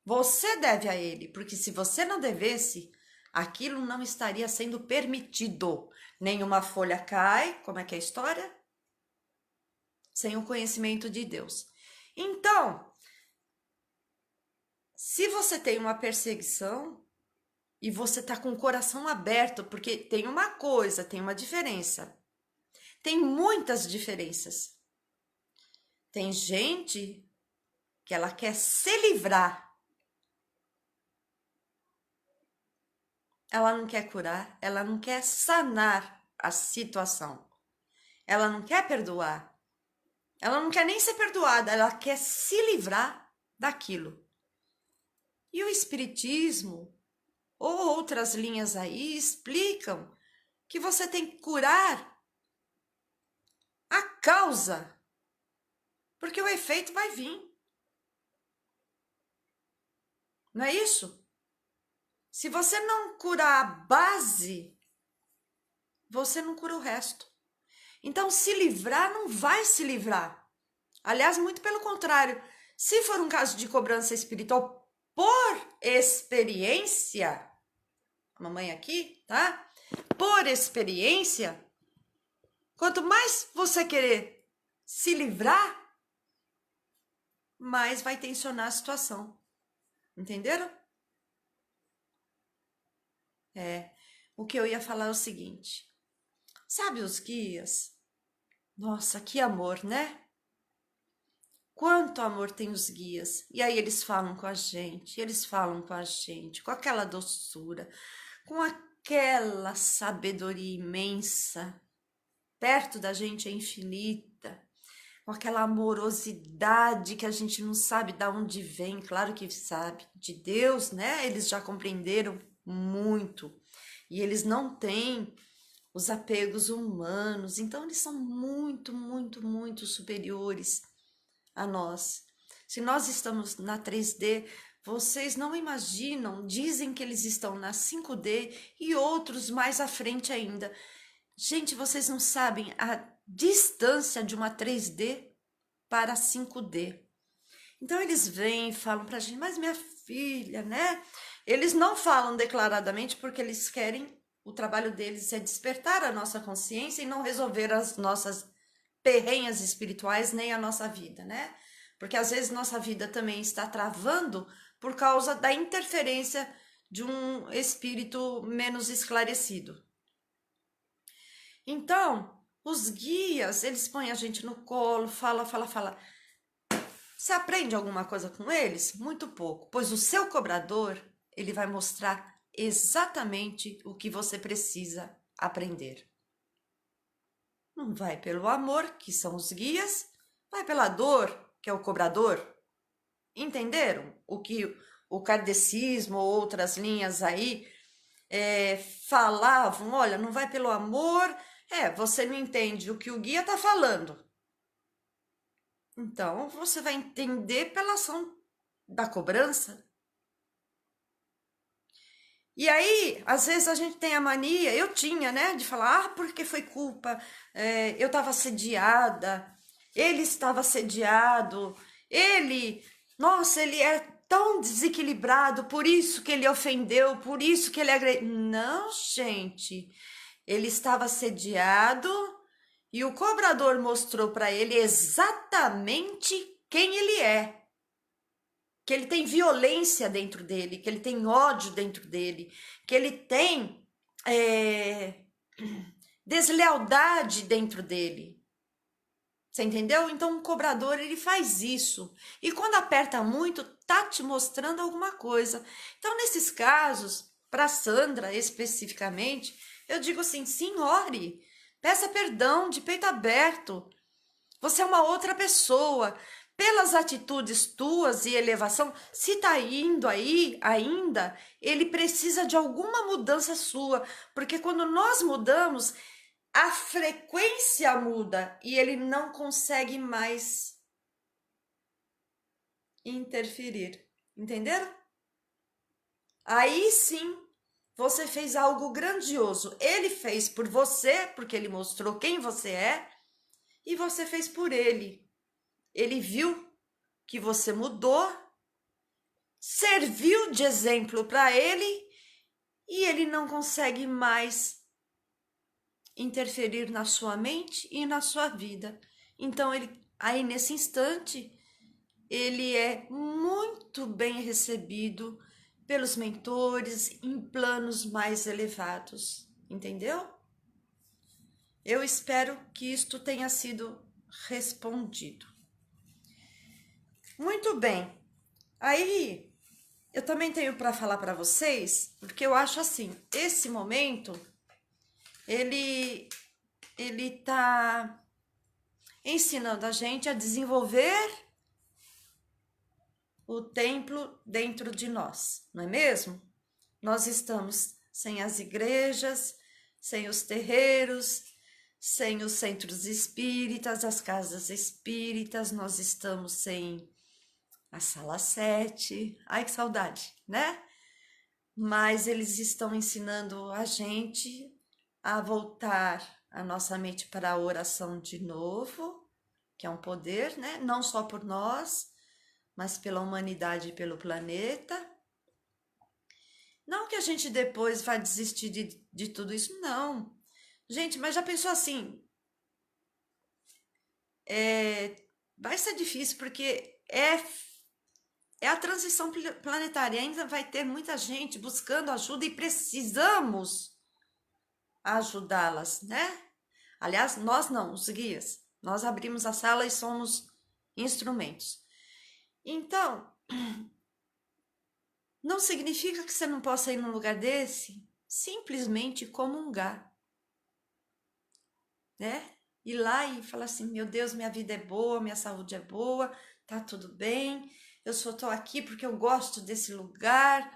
Você deve a ele, porque se você não devesse, aquilo não estaria sendo permitido. Nenhuma folha cai, como é que é a história? Sem o conhecimento de Deus. Então, se você tem uma perseguição e você tá com o coração aberto, porque tem uma coisa, tem uma diferença. Tem muitas diferenças. Tem gente que ela quer se livrar. Ela não quer curar, ela não quer sanar a situação. Ela não quer perdoar. Ela não quer nem ser perdoada, ela quer se livrar daquilo. E o Espiritismo, ou outras linhas aí, explicam que você tem que curar a causa, porque o efeito vai vir. Não é isso? Se você não curar a base, você não cura o resto. Então, se livrar, não vai se livrar. Aliás, muito pelo contrário. Se for um caso de cobrança espiritual por experiência, a mamãe aqui, tá? Por experiência, quanto mais você querer se livrar, mais vai tensionar a situação. Entenderam? O que eu ia falar é o seguinte. Sabe os guias? Nossa, que amor, né? Quanto amor tem os guias. E aí eles falam com a gente, com aquela doçura, com aquela sabedoria imensa. Perto da gente é infinita, com aquela amorosidade que a gente não sabe de onde vem, claro que sabe, de Deus, né? Eles já compreenderam muito. E eles não têm os apegos humanos, então eles são muito, muito, muito superiores a nós. Se nós estamos na 3D, vocês não imaginam, dizem que eles estão na 5D e outros mais à frente ainda. Gente, vocês não sabem a distância de uma 3D para 5D. Então eles vêm e falam pra gente, mas minha filha, né? Eles não falam declaradamente porque eles querem, o trabalho deles é despertar a nossa consciência e não resolver as nossas perrenhas espirituais nem a nossa vida, né? Porque às vezes nossa vida também está travando por causa da interferência de um espírito menos esclarecido. Então, os guias, eles põem a gente no colo, fala. Você aprende alguma coisa com eles? Muito pouco, pois o seu cobrador, ele vai mostrar exatamente o que você precisa aprender. Não vai pelo amor, que são os guias, vai pela dor, que é o cobrador. Entenderam o que o kardecismo ou outras linhas aí falavam? Olha, não vai pelo amor, você não entende o que o guia está falando. Então, você vai entender pela ação da cobrança. E aí, às vezes a gente tem a mania, eu tinha, né, de falar, porque foi culpa, eu estava assediada, ele estava assediado, nossa, ele é tão desequilibrado, por isso que ele ofendeu, por isso que ele agrediu. Não, gente, ele estava assediado e o cobrador mostrou para ele exatamente quem ele é. Que ele tem violência dentro dele, que ele tem ódio dentro dele, que ele tem deslealdade dentro dele. Você entendeu? Então o cobrador, ele faz isso. E quando aperta muito, tá te mostrando alguma coisa. Então nesses casos, para Sandra especificamente, eu digo assim, senhore, peça perdão de peito aberto. Você é uma outra pessoa. Pelas atitudes tuas e elevação, se tá indo aí ainda, ele precisa de alguma mudança sua, porque quando nós mudamos, a frequência muda e ele não consegue mais interferir. Entenderam? Aí sim, você fez algo grandioso. Ele fez por você, porque ele mostrou quem você é, e você fez por ele. Ele viu que você mudou, serviu de exemplo para ele e ele não consegue mais interferir na sua mente e na sua vida. Então, aí nesse instante, ele é muito bem recebido pelos mentores em planos mais elevados, entendeu? Eu espero que isto tenha sido respondido. Muito bem. Aí, eu também tenho para falar para vocês, porque eu acho assim, esse momento, ele ele está ensinando a gente a desenvolver o templo dentro de nós, não é mesmo? Nós estamos sem as igrejas, sem os terreiros, sem os centros espíritas, as casas espíritas, nós estamos sem a sala 7. Ai, que saudade, né? Mas eles estão ensinando a gente a voltar a nossa mente para a oração de novo, que é um poder, né? Não só por nós, mas pela humanidade e pelo planeta. Não que a gente depois vai desistir de tudo isso, não. Gente, mas já pensou assim? Vai ser difícil, porque é a transição planetária. Ainda vai ter muita gente buscando ajuda e precisamos ajudá-las, né? Aliás, nós não, os guias. Nós abrimos a sala e somos instrumentos. Então, não significa que você não possa ir num lugar desse, simplesmente comungar, né? Ir lá e falar assim, meu Deus, minha vida é boa, minha saúde é boa, tá tudo bem, eu só tô aqui porque eu gosto desse lugar,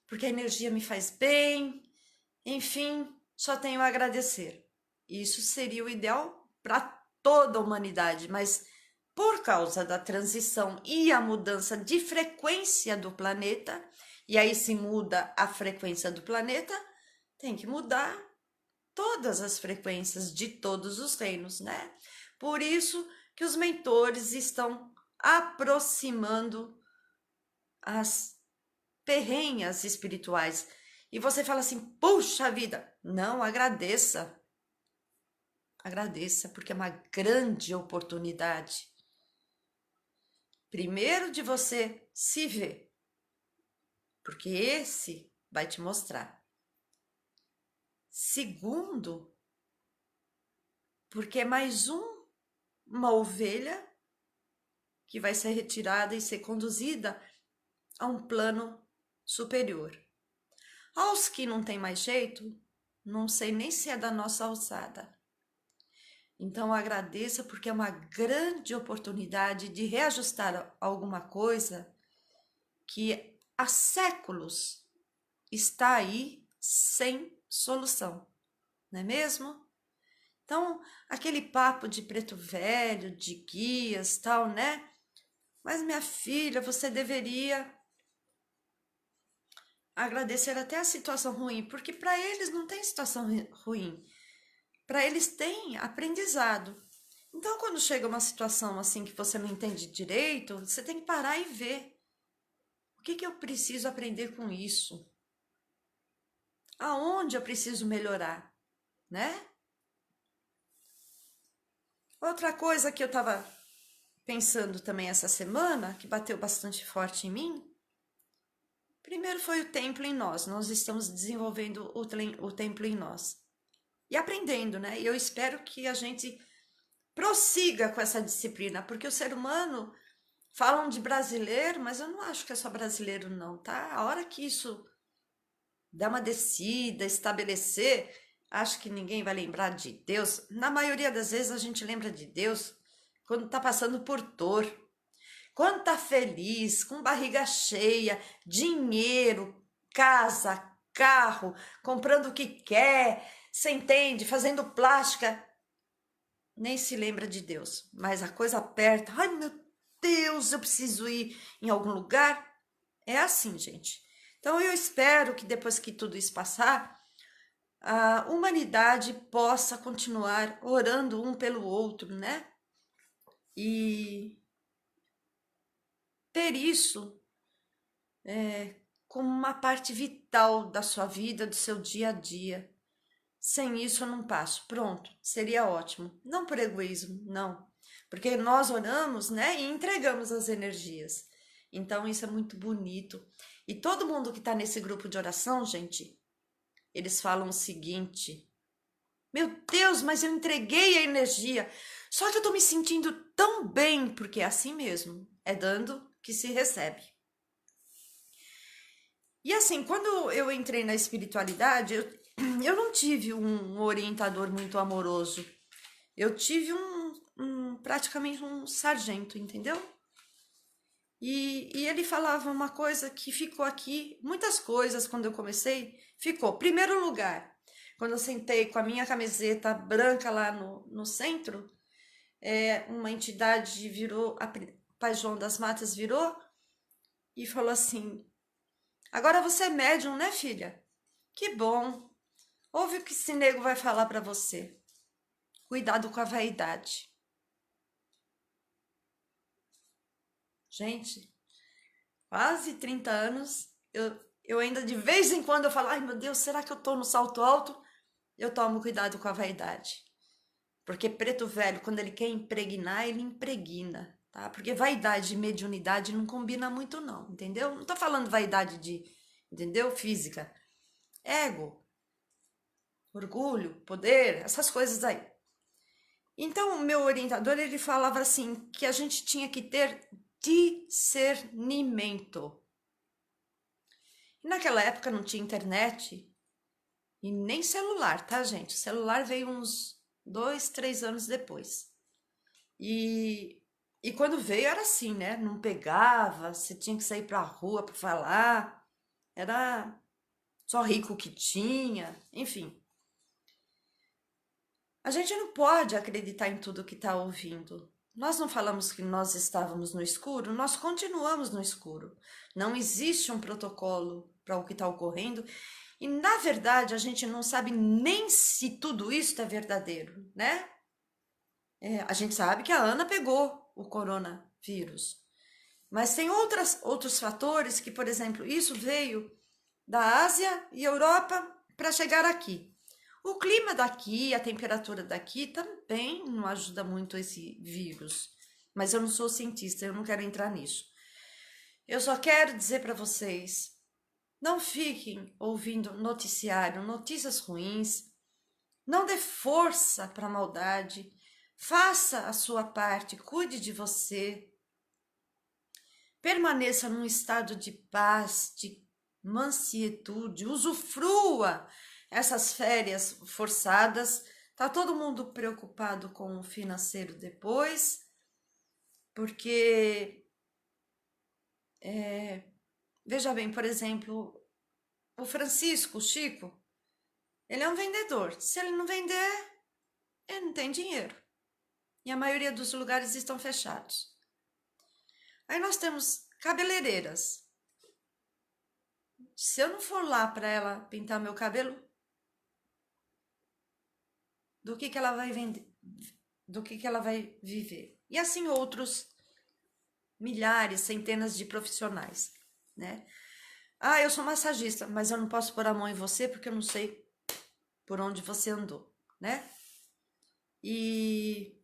porque a energia me faz bem, enfim, só tenho a agradecer. Isso seria o ideal para toda a humanidade, mas por causa da transição e a mudança de frequência do planeta, e aí se muda a frequência do planeta, tem que mudar todas as frequências de todos os reinos, né? Por isso que os mentores estão aproximando as terrenhas espirituais. E você fala assim, puxa vida, não, agradeça. Agradeça, porque é uma grande oportunidade. Primeiro, de você se ver, porque esse vai te mostrar. Segundo, porque é mais uma ovelha que vai ser retirada e ser conduzida a um plano superior. Aos que não tem mais jeito, não sei nem se é da nossa alçada. Então agradeça, porque é uma grande oportunidade de reajustar alguma coisa que há séculos está aí sem solução, não é mesmo? Então, aquele papo de preto velho, de guias, tal, né? Mas minha filha, você deveria agradecer até a situação ruim, porque para eles não tem situação ruim. Para eles tem aprendizado. Então, quando chega uma situação assim que você não entende direito, você tem que parar e ver. O que eu preciso aprender com isso? Aonde eu preciso melhorar, né? Outra coisa que eu estava pensando também essa semana, que bateu bastante forte em mim, primeiro foi o templo em nós. Nós estamos desenvolvendo o templo em nós. E aprendendo, né? E eu espero que a gente prossiga com essa disciplina, porque o ser humano, falam de brasileiro, mas eu não acho que é só brasileiro não, tá? A hora que isso dar uma descida, estabelecer, acho que ninguém vai lembrar de Deus. Na maioria das vezes a gente lembra de Deus quando está passando por dor, quando está feliz, com barriga cheia, dinheiro, casa, carro, comprando o que quer, você entende, fazendo plástica, nem se lembra de Deus. Mas a coisa aperta, ai meu Deus, eu preciso ir em algum lugar. É assim, gente. Então eu espero que depois que tudo isso passar, a humanidade possa continuar orando um pelo outro, né? E ter isso como uma parte vital da sua vida, do seu dia a dia. Sem isso eu não passo. Pronto, seria ótimo. Não por egoísmo, não. Porque nós oramos, né? E entregamos as energias. Então isso é muito bonito. E todo mundo que está nesse grupo de oração, gente, eles falam o seguinte: meu Deus, mas eu entreguei a energia. Só que eu tô me sentindo tão bem, porque é assim mesmo. É dando que se recebe. E assim, quando eu entrei na espiritualidade, eu não tive um orientador muito amoroso. Eu tive praticamente um sargento, entendeu? E ele falava uma coisa que ficou aqui, muitas coisas quando eu comecei, ficou. Primeiro lugar, quando eu sentei com a minha camiseta branca lá no centro, uma entidade virou, Pai João das Matas virou e falou assim: agora você é médium, né, filha? Que bom. Ouve o que esse nego vai falar para você. Cuidado com a vaidade. Gente, quase 30 anos, eu ainda de vez em quando eu falo, ai meu Deus, será que eu tô no salto alto? Eu tomo cuidado com a vaidade. Porque preto velho, quando ele quer impregnar, ele impregna, tá? Porque vaidade e mediunidade não combina muito não, entendeu? Não tô falando vaidade entendeu? Física. Ego, orgulho, poder, essas coisas aí. Então, o meu orientador, ele falava assim, que a gente tinha que ter discernimento. E naquela época não tinha internet e nem celular, tá, gente? O celular veio uns 2, 3 anos depois. E quando veio era assim, né? Não pegava, você tinha que sair pra rua para falar. Era só rico que tinha, enfim. A gente não pode acreditar em tudo que está ouvindo. Nós não falamos que nós estávamos no escuro, nós continuamos no escuro. Não existe um protocolo para o que está ocorrendo. E, na verdade, a gente não sabe nem se tudo isso é verdadeiro, né? A gente sabe que a Ana pegou o coronavírus. Mas tem outros fatores que, por exemplo, isso veio da Ásia e Europa para chegar aqui. O clima daqui, a temperatura daqui também não ajuda muito esse vírus. Mas eu não sou cientista, eu não quero entrar nisso. Eu só quero dizer para vocês, não fiquem ouvindo noticiário, notícias ruins. Não dê força para a maldade. Faça a sua parte, cuide de você. Permaneça num estado de paz, de mansietude, usufrua essas férias forçadas. Tá todo mundo preocupado com o financeiro depois, porque veja bem, por exemplo, o Francisco, o Chico, ele é um vendedor. Se ele não vender, ele não tem dinheiro. E a maioria dos lugares estão fechados. Aí nós temos cabeleireiras. Se eu não for lá para ela pintar meu cabelo, do que ela vai vender? Do que ela vai viver? E assim outros milhares, centenas de profissionais, né? Ah, eu sou massagista, mas eu não posso pôr a mão em você porque eu não sei por onde você andou, né? E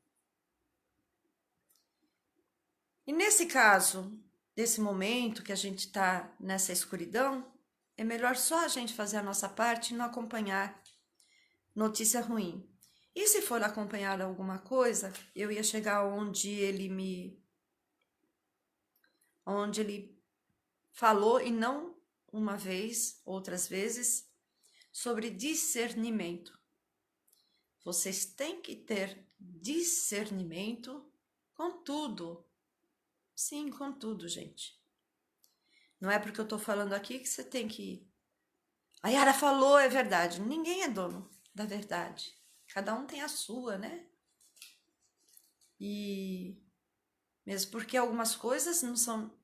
nesse caso, nesse momento que a gente está nessa escuridão, é melhor só a gente fazer a nossa parte e não acompanhar notícia ruim. E se for acompanhar alguma coisa, eu ia chegar onde ele falou, e não uma vez, outras vezes, sobre discernimento. Vocês têm que ter discernimento com tudo. Sim, com tudo, gente. Não é porque eu tô falando aqui que você tem que... A Yara falou, é verdade. Ninguém é dono da verdade. Cada um tem a sua, né? E mesmo porque algumas coisas não são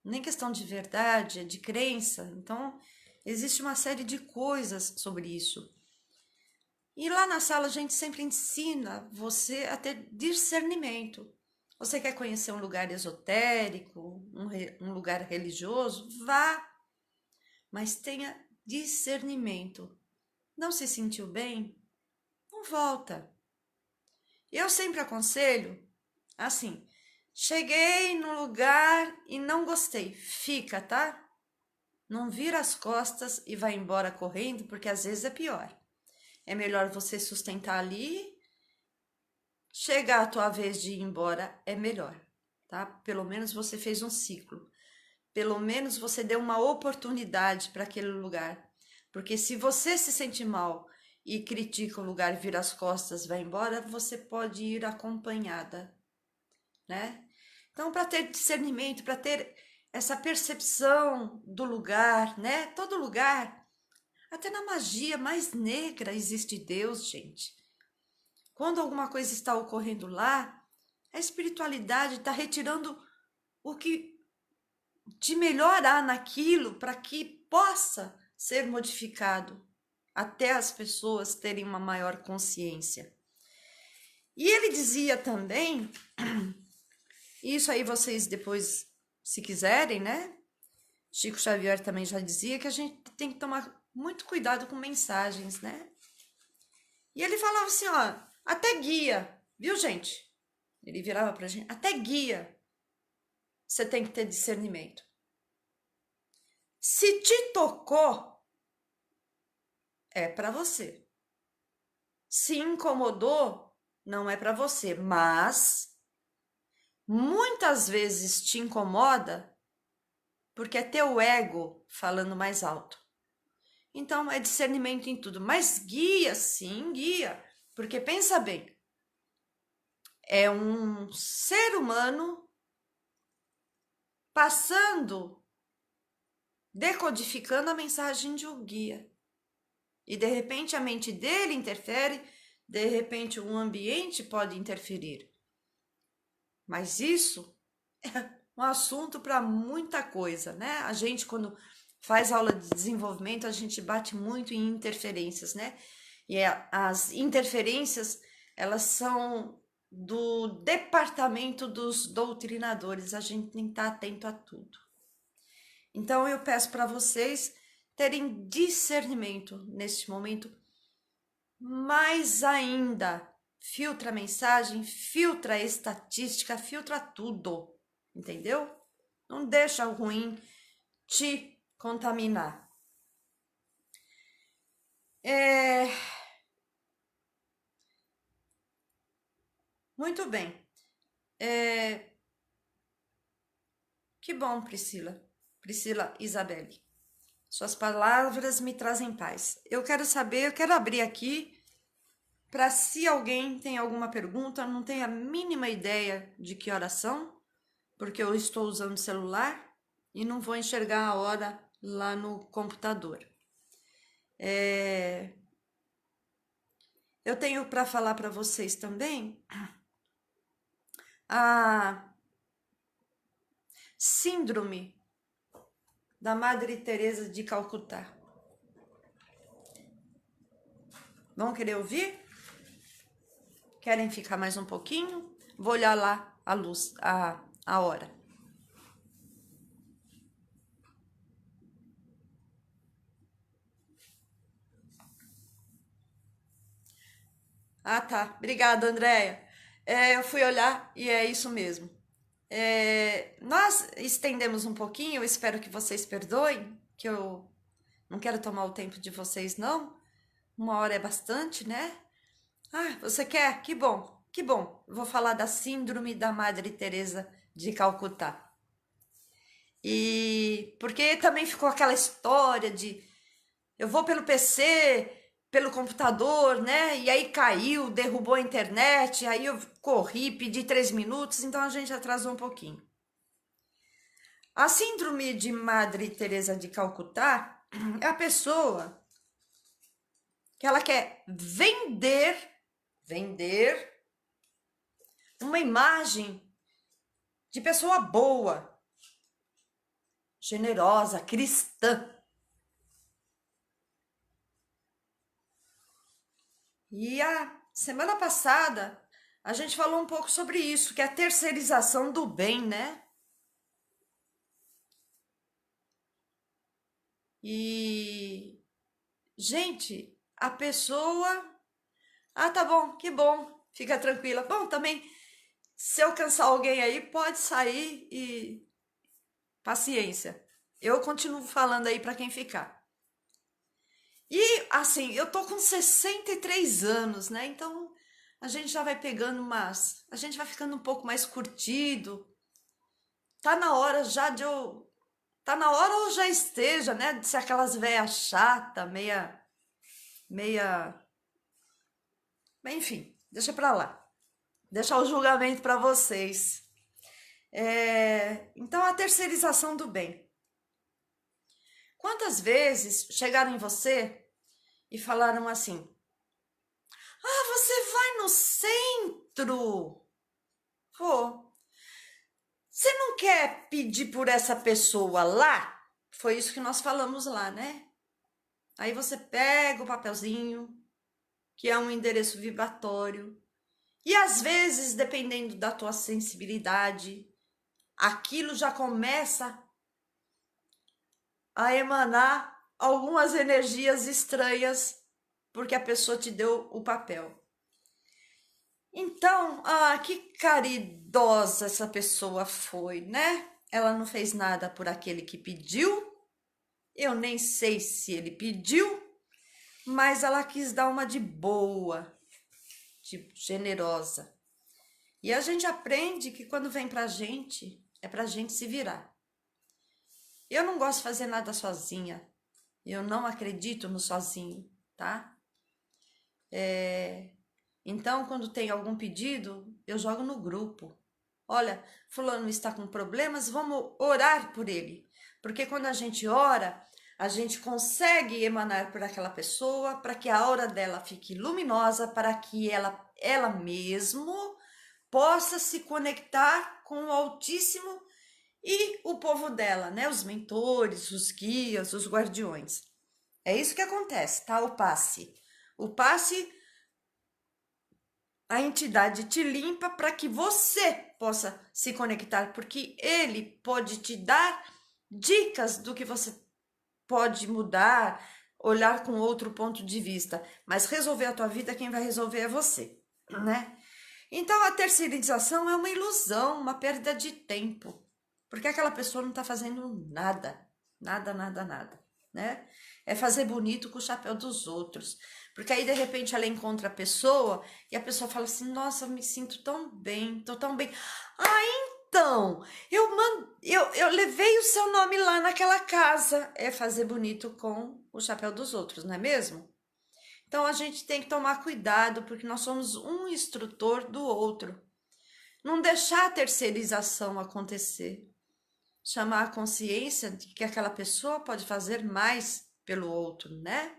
nem questão de verdade, é de crença. Então, existe uma série de coisas sobre isso. E lá na sala a gente sempre ensina você a ter discernimento. Você quer conhecer um lugar esotérico, um lugar religioso? Vá, mas tenha discernimento. Não se sentiu bem? Não volta. Eu sempre aconselho assim: cheguei no lugar e não gostei, fica, tá? Não vira as costas e vai embora correndo, porque às vezes é pior. É melhor você sustentar ali, chegar a tua vez de ir embora é melhor, tá? Pelo menos você fez um ciclo. Pelo menos você deu uma oportunidade para aquele lugar. Porque se você se sente mal e critica o lugar, vira as costas, vai embora, você pode ir acompanhada, né? Então, para ter discernimento, para ter essa percepção do lugar, né? Todo lugar, até na magia mais negra existe Deus, gente. Quando alguma coisa está ocorrendo lá, a espiritualidade está retirando o que de melhor há naquilo para que possa ser modificado, até as pessoas terem uma maior consciência. E ele dizia também, isso aí vocês depois, se quiserem, né? Chico Xavier também já dizia que a gente tem que tomar muito cuidado com mensagens, né? E ele falava assim, ó, até guia, viu, gente? Ele virava pra gente, até guia você tem que ter discernimento. Se te tocou, é para você. Se incomodou, não é para você, mas muitas vezes te incomoda porque é teu ego falando mais alto. Então é discernimento em tudo, mas guia, sim, guia, porque pensa bem, é um ser humano passando, decodificando a mensagem de um guia. E de repente a mente dele interfere, de repente um ambiente pode interferir. Mas isso é um assunto para muita coisa, né? A gente, quando faz aula de desenvolvimento, a gente bate muito em interferências, né? E as interferências, elas são do departamento dos doutrinadores, a gente tem que estar atento a tudo. Então, eu peço para vocês terem discernimento neste momento, mais ainda, filtra a mensagem, filtra a estatística, filtra tudo, entendeu? Não deixa o ruim te contaminar. Muito bem. Que bom, Priscila. Priscila Isabelle. Suas palavras me trazem paz. Eu quero saber, eu quero abrir aqui para se alguém tem alguma pergunta, não tem a mínima ideia de que horas são, porque eu estou usando o celular e não vou enxergar a hora lá no computador. Eu tenho para falar para vocês também a síndrome da Madre Teresa de Calcutá. Vão querer ouvir? Querem ficar mais um pouquinho? Vou olhar lá a luz, a hora. Ah, tá. Obrigada, Andréia. Eu fui olhar e é isso mesmo. Nós estendemos um pouquinho, eu espero que vocês perdoem, que eu não quero tomar o tempo de vocês, não. 1 hora é bastante, né? Ah, você quer? Que bom, que bom. Eu vou falar da síndrome da Madre Teresa de Calcutá. E porque também ficou aquela história de eu vou pelo PC, pelo computador, né? E aí caiu, derrubou a internet, aí eu corri, pedi 3 minutos, então a gente atrasou um pouquinho. A síndrome de Madre Teresa de Calcutá é a pessoa que ela quer vender uma imagem de pessoa boa, generosa, cristã. E a semana passada a gente falou um pouco sobre isso, que é a terceirização do bem, né? E, gente, a pessoa. Ah, tá bom, que bom, fica tranquila. Bom, também, se eu cansar alguém aí, pode sair e. Paciência. Eu continuo falando aí para quem ficar. E, assim, eu tô com 63 anos, né? Então, a gente já vai pegando umas. A gente vai ficando um pouco mais curtido. Tá na hora já de eu. Tá na hora ou já esteja, né? De ser aquelas velhas chata, meia Mas, enfim, deixa pra lá. Deixa o julgamento para vocês. Então, a terceirização do bem. Quantas vezes chegaram em você e falaram assim: ah, você vai no centro? Vou. Você não quer pedir por essa pessoa lá? Foi isso que nós falamos lá, né? Aí você pega o papelzinho, que é um endereço vibratório, e às vezes, dependendo da tua sensibilidade, aquilo já começa a emanar algumas energias estranhas, porque a pessoa te deu o papel. Então, que caridosa essa pessoa foi, né? Ela não fez nada por aquele que pediu. Eu nem sei se ele pediu, mas ela quis dar uma de boa, de generosa. E a gente aprende que quando vem pra gente, é pra gente se virar. Eu não gosto de fazer nada sozinha. Eu não acredito no sozinho, tá? Então, quando tem algum pedido, eu jogo no grupo. Olha, fulano está com problemas, vamos orar por ele. Porque quando a gente ora, a gente consegue emanar por aquela pessoa, para que a aura dela fique luminosa, para que ela mesmo possa se conectar com o Altíssimo e o povo dela, né? Os mentores, os guias, os guardiões. É isso que acontece, tá? O passe. O passe, a entidade te limpa para que você possa se conectar, porque ele pode te dar dicas do que você pode mudar, olhar com outro ponto de vista, mas resolver a tua vida, quem vai resolver é você, né? Então a terceirização é uma ilusão, uma perda de tempo, porque aquela pessoa não está fazendo nada, nada, né? É fazer bonito com o chapéu dos outros. Porque aí, de repente, ela encontra a pessoa e a pessoa fala assim: nossa, eu me sinto tão bem, tô tão bem. Ah, então, eu levei o seu nome lá naquela casa. É fazer bonito com o chapéu dos outros, não é mesmo? Então, a gente tem que tomar cuidado, porque nós somos um instrutor do outro. Não deixar a terceirização acontecer. Chamar a consciência de que aquela pessoa pode fazer mais pelo outro, né?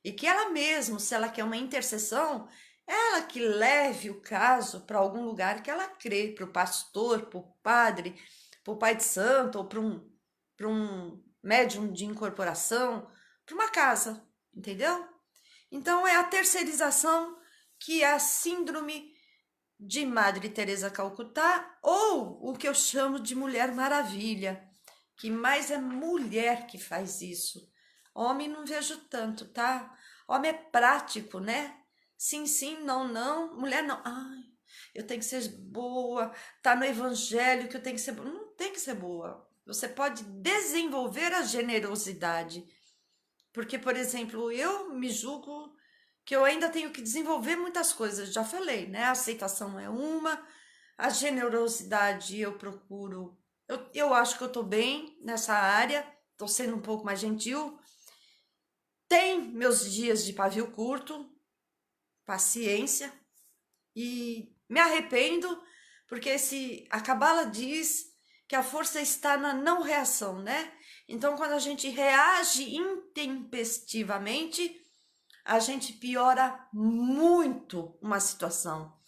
E que ela mesma, se ela quer uma intercessão, ela que leve o caso para algum lugar que ela crê, para o pastor, para o padre, para o pai de santo, ou para um médium de incorporação, para uma casa, entendeu? Então é a terceirização que é a síndrome de Madre Teresa Calcutá, ou o que eu chamo de Mulher Maravilha, que mais é mulher que faz isso. Homem não vejo tanto, tá? Homem é prático, né? Sim, sim, não, não. Mulher não. Ai, eu tenho que ser boa. Tá no evangelho que eu tenho que ser boa. Não tem que ser boa. Você pode desenvolver a generosidade. Porque, por exemplo, eu me julgo que eu ainda tenho que desenvolver muitas coisas. Já falei, né? A aceitação é uma, a generosidade eu procuro. Eu acho que eu tô bem nessa área, tô sendo um pouco mais gentil. Tem meus dias de pavio curto, paciência, e me arrependo, porque a Cabala diz que a força está na não reação, né? Então, quando a gente reage intempestivamente, a gente piora muito uma situação.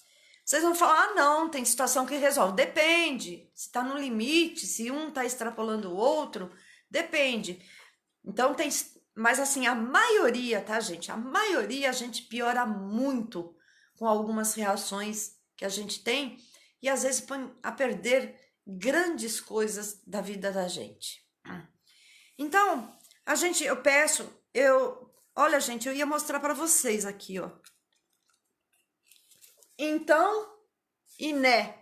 Vocês vão falar, não, tem situação que resolve. Depende, se está no limite, se um está extrapolando o outro, depende. Então, mas assim, a maioria, tá, gente? A maioria a gente piora muito com algumas reações que a gente tem e às vezes põe a perder grandes coisas da vida da gente. Então, olha, gente, eu ia mostrar para vocês aqui, ó. Então, e né.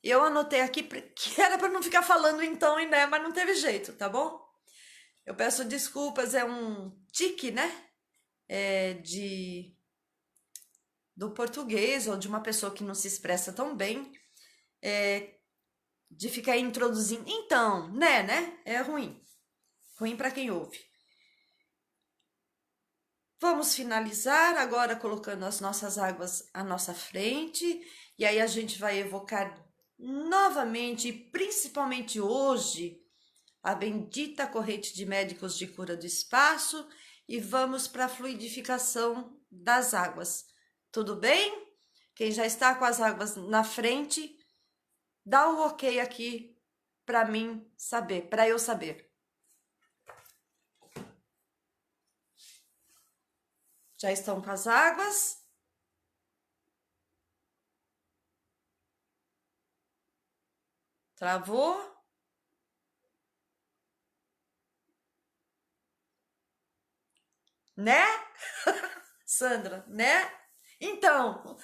Eu anotei aqui que era para não ficar falando então e né, mas não teve jeito, tá bom? Eu peço desculpas, é um tique, né? Do português ou de uma pessoa que não se expressa tão bem, de ficar introduzindo. Então, né? É ruim. Ruim para quem ouve. Vamos finalizar agora colocando as nossas águas à nossa frente, e aí a gente vai evocar novamente, e principalmente hoje, a bendita corrente de médicos de cura do espaço, e vamos para a fluidificação das águas. Tudo bem? Quem já está com as águas na frente, dá o ok aqui para mim saber, para eu saber. Já estão com as águas? Travou? Né? Sandra, né? Então,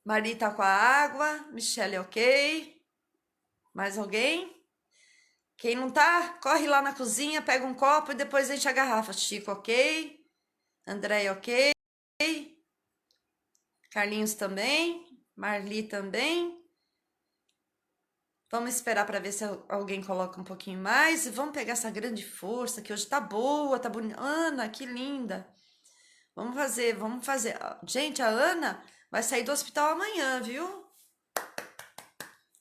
Mari tá com a água, Michelle ok. Mais alguém? Quem não tá, corre lá na cozinha, pega um copo e depois enche a garrafa. Chico ok. André ok. Carlinhos também. Marli também. Vamos esperar para ver se alguém coloca um pouquinho mais. E vamos pegar essa grande força que hoje tá boa, tá bonita. Ana, que linda. Vamos fazer, vamos fazer. Gente, a Ana vai sair do hospital amanhã, viu?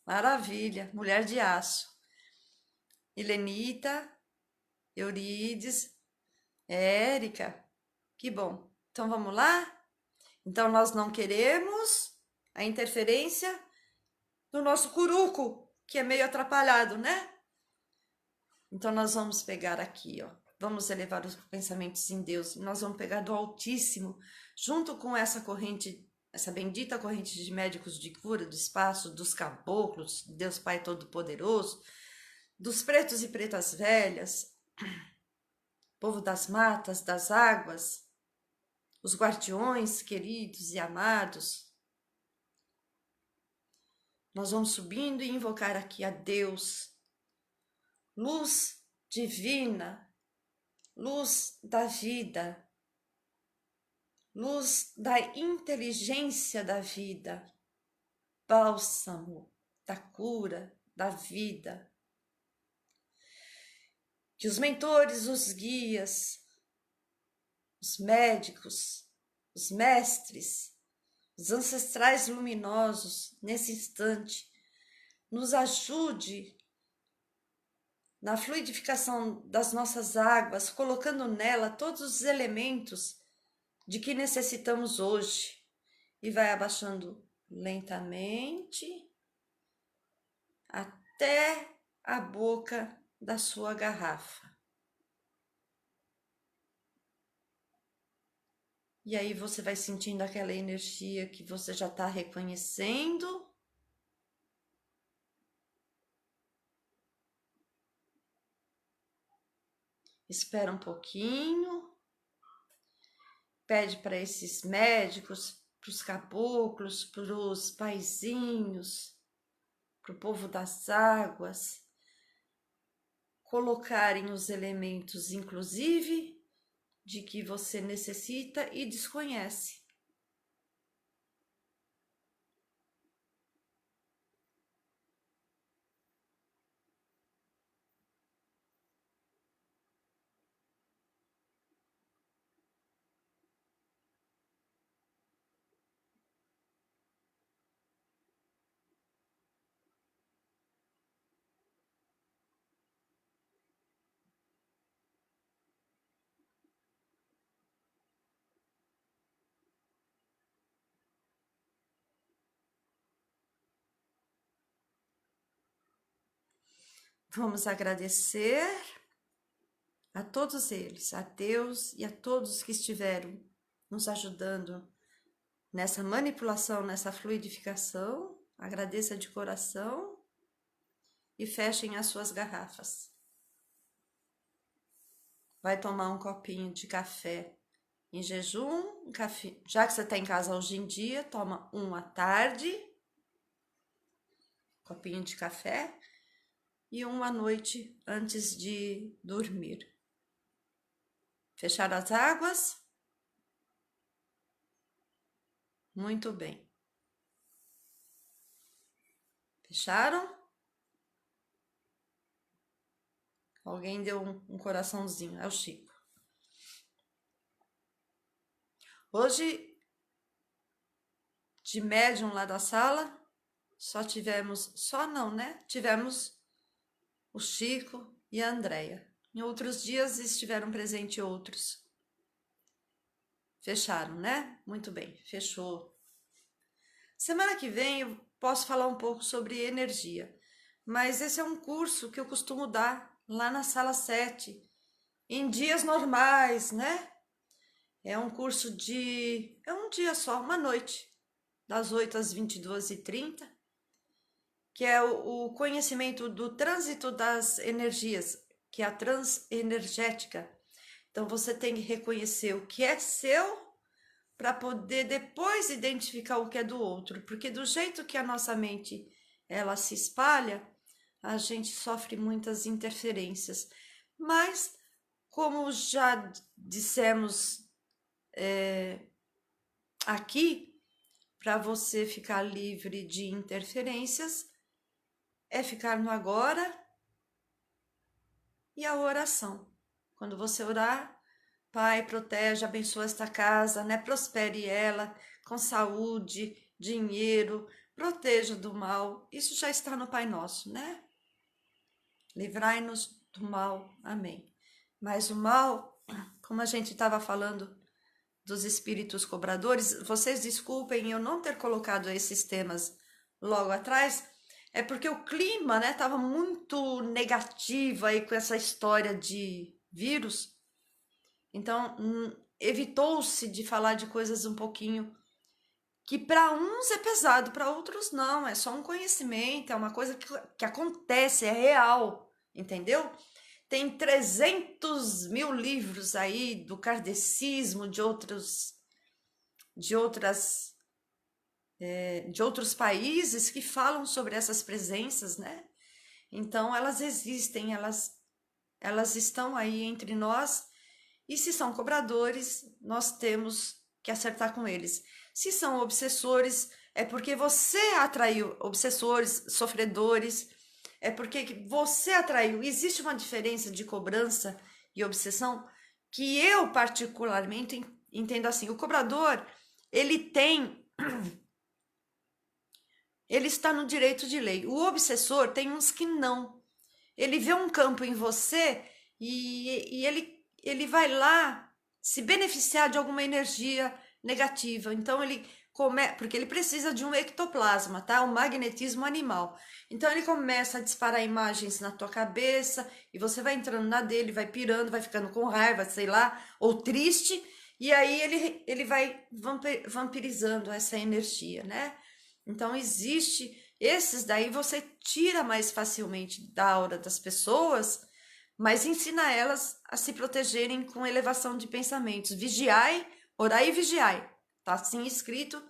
Maravilha, mulher de aço. Helenita, Eurides, Érica, que bom. Então vamos lá? Então nós não queremos a interferência do nosso curuco, que é meio atrapalhado, né? Então nós vamos pegar aqui, ó. Vamos elevar os pensamentos em Deus. Nós vamos pegar do Altíssimo, junto com essa corrente, essa bendita corrente de médicos de cura do espaço, dos caboclos, Deus Pai Todo-Poderoso, dos pretos e pretas velhas, povo das matas, das águas, os guardiões queridos e amados. Nós vamos subindo e invocar aqui a Deus, luz divina, luz da vida, luz da inteligência da vida, bálsamo da cura, da vida. Que os mentores, os guias, os médicos, os mestres, os ancestrais luminosos, nesse instante, nos ajude na fluidificação das nossas águas, colocando nela todos os elementos de que necessitamos hoje. E vai abaixando lentamente até a boca da sua garrafa. E aí você vai sentindo aquela energia que você já está reconhecendo. Espera um pouquinho. Pede para esses médicos, para os caboclos, para os paizinhos, para o povo das águas, colocarem os elementos, inclusive, de que você necessita e desconhece. Vamos agradecer a todos eles, a Deus e a todos que estiveram nos ajudando nessa manipulação, nessa fluidificação. Agradeça de coração e fechem as suas garrafas. Vai tomar um copinho de café em jejum, um café, já que você está em casa hoje em dia, toma um à tarde, copinho de café, e um à noite antes de dormir. Fechar as águas? Muito bem. Fecharam? Alguém deu um coraçãozinho, é o Chico. Hoje, de médium lá da sala, tivemos o Chico e a Andréia. Em outros dias estiveram presentes outros. Fecharam, né? Muito bem, fechou. Semana que vem eu posso falar um pouco sobre energia, mas esse é um curso que eu costumo dar lá na sala 7, em dias normais, né? É um curso é um dia só, uma noite, das 8 às 22h30, que é o conhecimento do trânsito das energias, que é a transenergética. Então você tem que reconhecer o que é seu para poder depois identificar o que é do outro, porque do jeito que a nossa mente ela se espalha, a gente sofre muitas interferências. Mas, como já dissemos aqui, para você ficar livre de interferências, é ficar no agora e a oração. Quando você orar, Pai, protege, abençoa esta casa, né? Prospere ela com saúde, dinheiro, proteja do mal. Isso já está no Pai Nosso, né? Livrai-nos do mal. Amém. Mas o mal, como a gente estava falando dos espíritos cobradores, vocês desculpem eu não ter colocado esses temas logo atrás, é porque o clima, né, estava muito negativo aí com essa história de vírus. Então, evitou-se de falar de coisas um pouquinho que para uns é pesado, para outros não, é só um conhecimento, é uma coisa que acontece, é real, entendeu? Tem 300.000 livros aí do kardecismo, de outros países que falam sobre essas presenças, né? Então, elas existem, elas estão aí entre nós. E se são cobradores, nós temos que acertar com eles. Se são obsessores, é porque você atraiu obsessores, sofredores, é porque você atraiu. Existe uma diferença de cobrança e obsessão que eu particularmente entendo assim. O cobrador, ele está no direito de lei. O obsessor tem uns que não. Ele vê um campo em você e ele vai lá se beneficiar de alguma energia negativa. Então porque ele precisa de um ectoplasma, tá? Um magnetismo animal. Então ele começa a disparar imagens na tua cabeça e você vai entrando na dele, vai pirando, vai ficando com raiva, sei lá, ou triste, e aí ele vai vampirizando essa energia, né? Então esses daí você tira mais facilmente da aura das pessoas, mas ensina elas a se protegerem com elevação de pensamentos. Vigiai, orai e vigiai. Tá assim escrito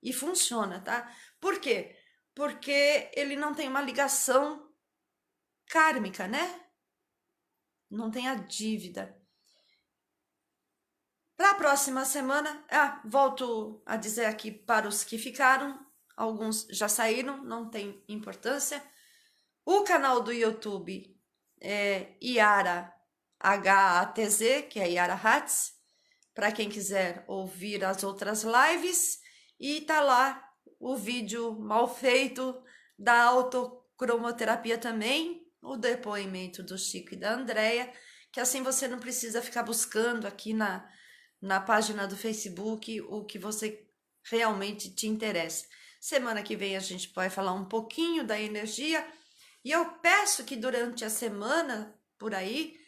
e funciona, tá? Por quê? Porque ele não tem uma ligação kármica, né? Não tem a dívida. Para a próxima semana, volto a dizer aqui para os que ficaram, alguns já saíram, não tem importância. O canal do YouTube é Yara HATZ, que é Yara Hatz, para quem quiser ouvir as outras lives, e tá lá o vídeo mal feito da autocromoterapia também, o depoimento do Chico e da Andréia, que assim você não precisa ficar buscando aqui na página do Facebook o que você realmente te interessa. Semana que vem a gente vai falar um pouquinho da energia, e eu peço que durante a semana, por aí,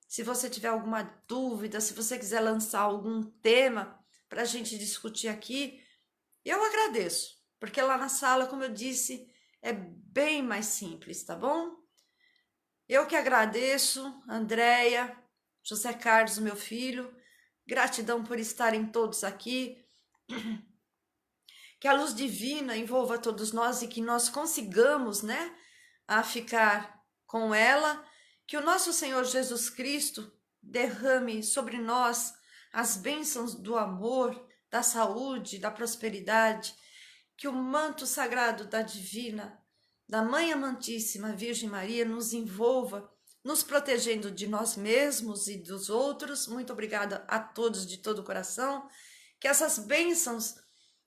se você tiver alguma dúvida, se você quiser lançar algum tema para a gente discutir aqui, eu agradeço, porque lá na sala, como eu disse, é bem mais simples, tá bom? Eu que agradeço, Andréia, José Carlos, meu filho, gratidão por estarem todos aqui, que a luz divina envolva todos nós e que nós consigamos, né, a ficar com ela, que o nosso Senhor Jesus Cristo derrame sobre nós as bênçãos do amor, da saúde, da prosperidade, que o manto sagrado da divina, da Mãe Amantíssima Virgem Maria nos envolva, nos protegendo de nós mesmos e dos outros. Muito obrigada a todos de todo o coração. que essas bênçãos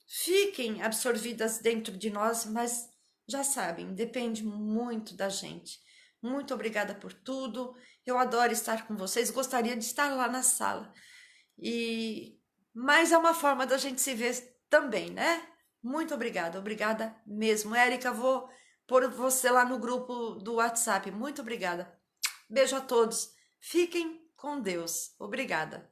fiquem absorvidas dentro de nós, mas já sabem, depende muito da gente. Muito obrigada por tudo. Eu adoro estar com vocês, gostaria de estar lá na sala. Mas é uma forma da gente se ver também, né? Muito obrigada mesmo. Érica, vou pôr você lá no grupo do WhatsApp. Muito obrigada. Beijo a todos. Fiquem com Deus. Obrigada.